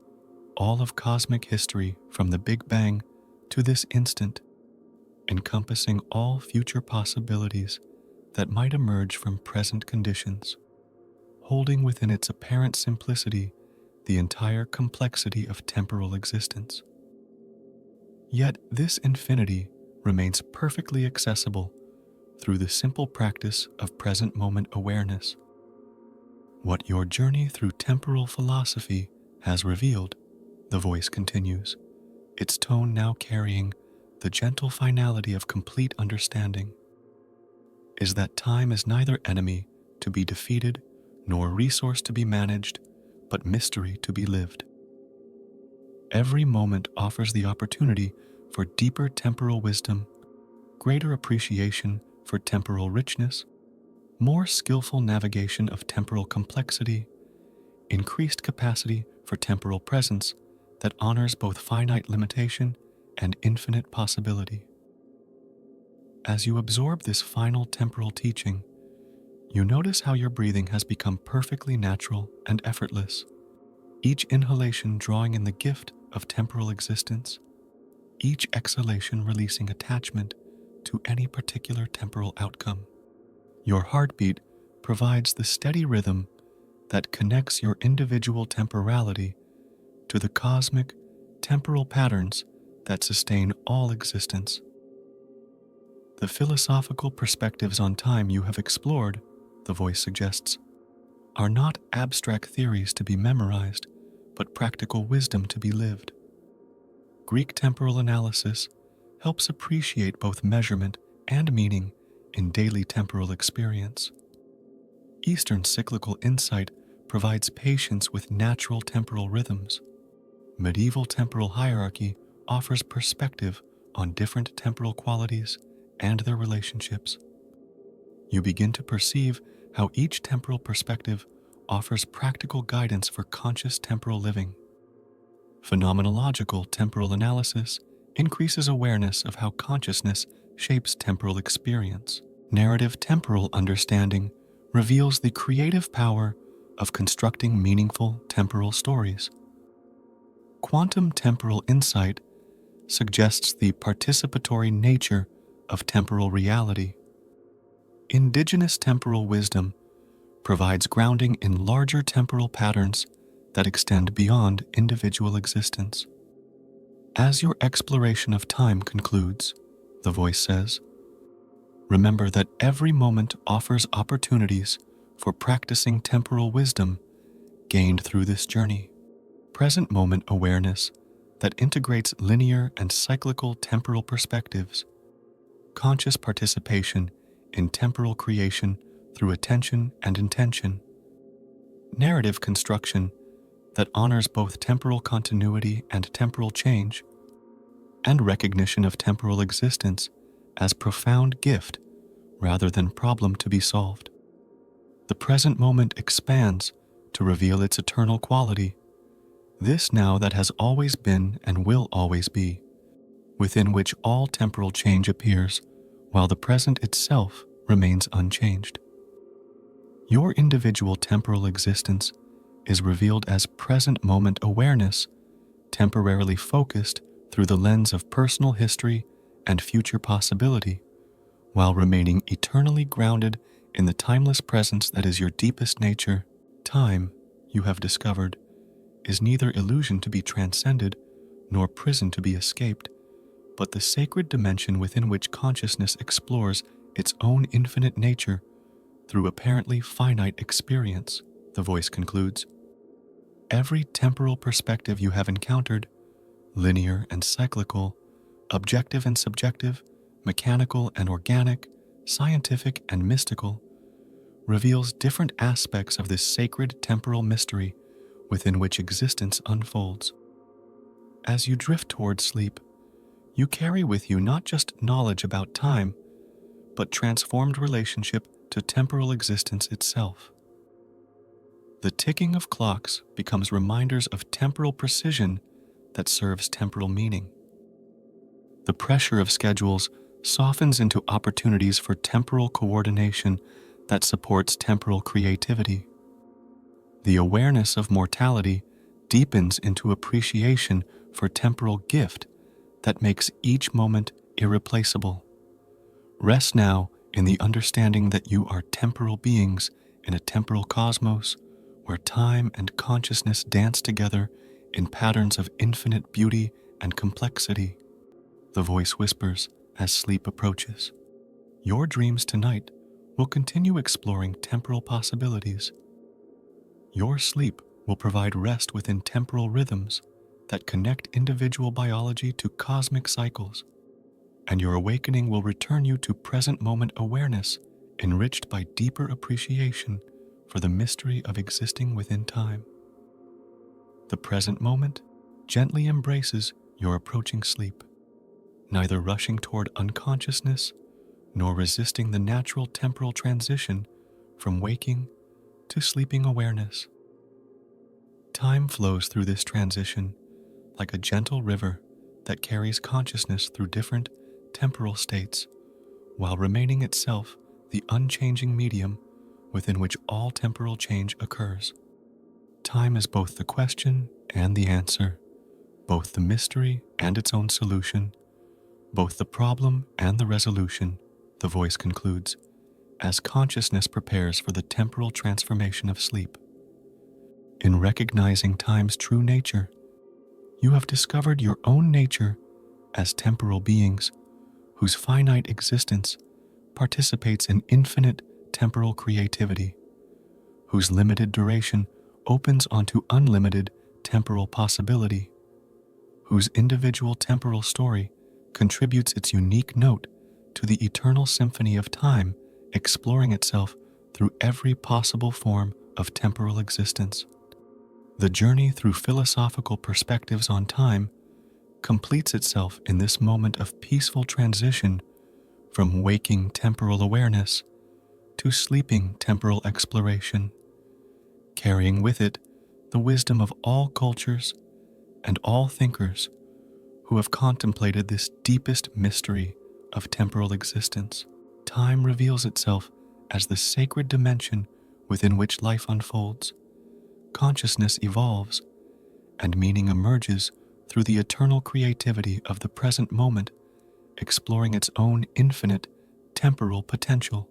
Speaker 1: all of cosmic history from the Big Bang to this instant, encompassing all future possibilities that might emerge from present conditions, holding within its apparent simplicity the entire complexity of temporal existence. Yet this infinity remains perfectly accessible through the simple practice of present moment awareness. What your journey through temporal philosophy has revealed, the voice continues, its tone now carrying the gentle finality of complete understanding, is that time is neither enemy to be defeated nor resource to be managed, but mystery to be lived. Every moment offers the opportunity for deeper temporal wisdom, greater appreciation for temporal richness, more skillful navigation of temporal complexity, increased capacity for temporal presence that honors both finite limitation and infinite possibility. As you absorb this final temporal teaching, you notice how your breathing has become perfectly natural and effortless, each inhalation drawing in the gift of temporal existence, each exhalation releasing attachment to any particular temporal outcome. Your heartbeat provides the steady rhythm that connects your individual temporality to the cosmic, temporal patterns that sustain all existence. The philosophical perspectives on time you have explored, the voice suggests, are not abstract theories to be memorized, but practical wisdom to be lived. Greek temporal analysis helps appreciate both measurement and meaning in daily temporal experience. Eastern cyclical insight provides patience with natural temporal rhythms. Medieval temporal hierarchy offers perspective on different temporal qualities and their relationships. You begin to perceive how each temporal perspective offers practical guidance for conscious temporal living. Phenomenological temporal analysis increases awareness of how consciousness shapes temporal experience. Narrative temporal understanding reveals the creative power of constructing meaningful temporal stories. Quantum temporal insight suggests the participatory nature of temporal reality. Indigenous temporal wisdom provides grounding in larger temporal patterns that extend beyond individual existence. As your exploration of time concludes, the voice says, remember that every moment offers opportunities for practicing temporal wisdom gained through this journey. Present moment awareness that integrates linear and cyclical temporal perspectives, conscious participation in temporal creation through attention and intention, narrative construction that honors both temporal continuity and temporal change, and recognition of temporal existence as profound gift rather than problem to be solved. The present moment expands to reveal its eternal quality, this now that has always been and will always be, within which all temporal change appears, while the present itself remains unchanged. Your individual temporal existence is revealed as present moment awareness, temporarily focused through the lens of personal history and future possibility, while remaining eternally grounded in the timeless presence that is your deepest nature. Time, you have discovered, is neither illusion to be transcended nor prison to be escaped, but the sacred dimension within which consciousness explores its own infinite nature through apparently finite experience, the voice concludes. Every temporal perspective you have encountered, linear and cyclical, objective and subjective, mechanical and organic, scientific and mystical, reveals different aspects of this sacred temporal mystery within which existence unfolds. As you drift toward sleep, you carry with you not just knowledge about time, but transformed relationship to temporal existence itself. The ticking of clocks becomes reminders of temporal precision that serves temporal meaning. The pressure of schedules softens into opportunities for temporal coordination that supports temporal creativity. The awareness of mortality deepens into appreciation for temporal gift that makes each moment irreplaceable. Rest now in the understanding that you are temporal beings in a temporal cosmos where time and consciousness dance together in patterns of infinite beauty and complexity. The voice whispers as sleep approaches. Your dreams tonight will continue exploring temporal possibilities. Your sleep will provide rest within temporal rhythms that connect individual biology to cosmic cycles, and your awakening will return you to present moment awareness enriched by deeper appreciation for the mystery of existing within time. The present moment gently embraces your approaching sleep, neither rushing toward unconsciousness nor resisting the natural temporal transition from waking to sleeping awareness. Time flows through this transition like a gentle river that carries consciousness through different temporal states, while remaining itself the unchanging medium within which all temporal change occurs. Time is both the question and the answer, both the mystery and its own solution, both the problem and the resolution, the voice concludes, as consciousness prepares for the temporal transformation of sleep. In recognizing time's true nature, you have discovered your own nature as temporal beings whose finite existence participates in infinite temporal creativity, whose limited duration opens onto unlimited temporal possibility, whose individual temporal story contributes its unique note to the eternal symphony of time exploring itself through every possible form of temporal existence. The journey through philosophical perspectives on time completes itself in this moment of peaceful transition from waking temporal awareness to sleeping temporal exploration, carrying with it the wisdom of all cultures and all thinkers who have contemplated this deepest mystery of temporal existence. Time reveals itself as the sacred dimension within which life unfolds, consciousness evolves, and meaning emerges through the eternal creativity of the present moment, exploring its own infinite temporal potential.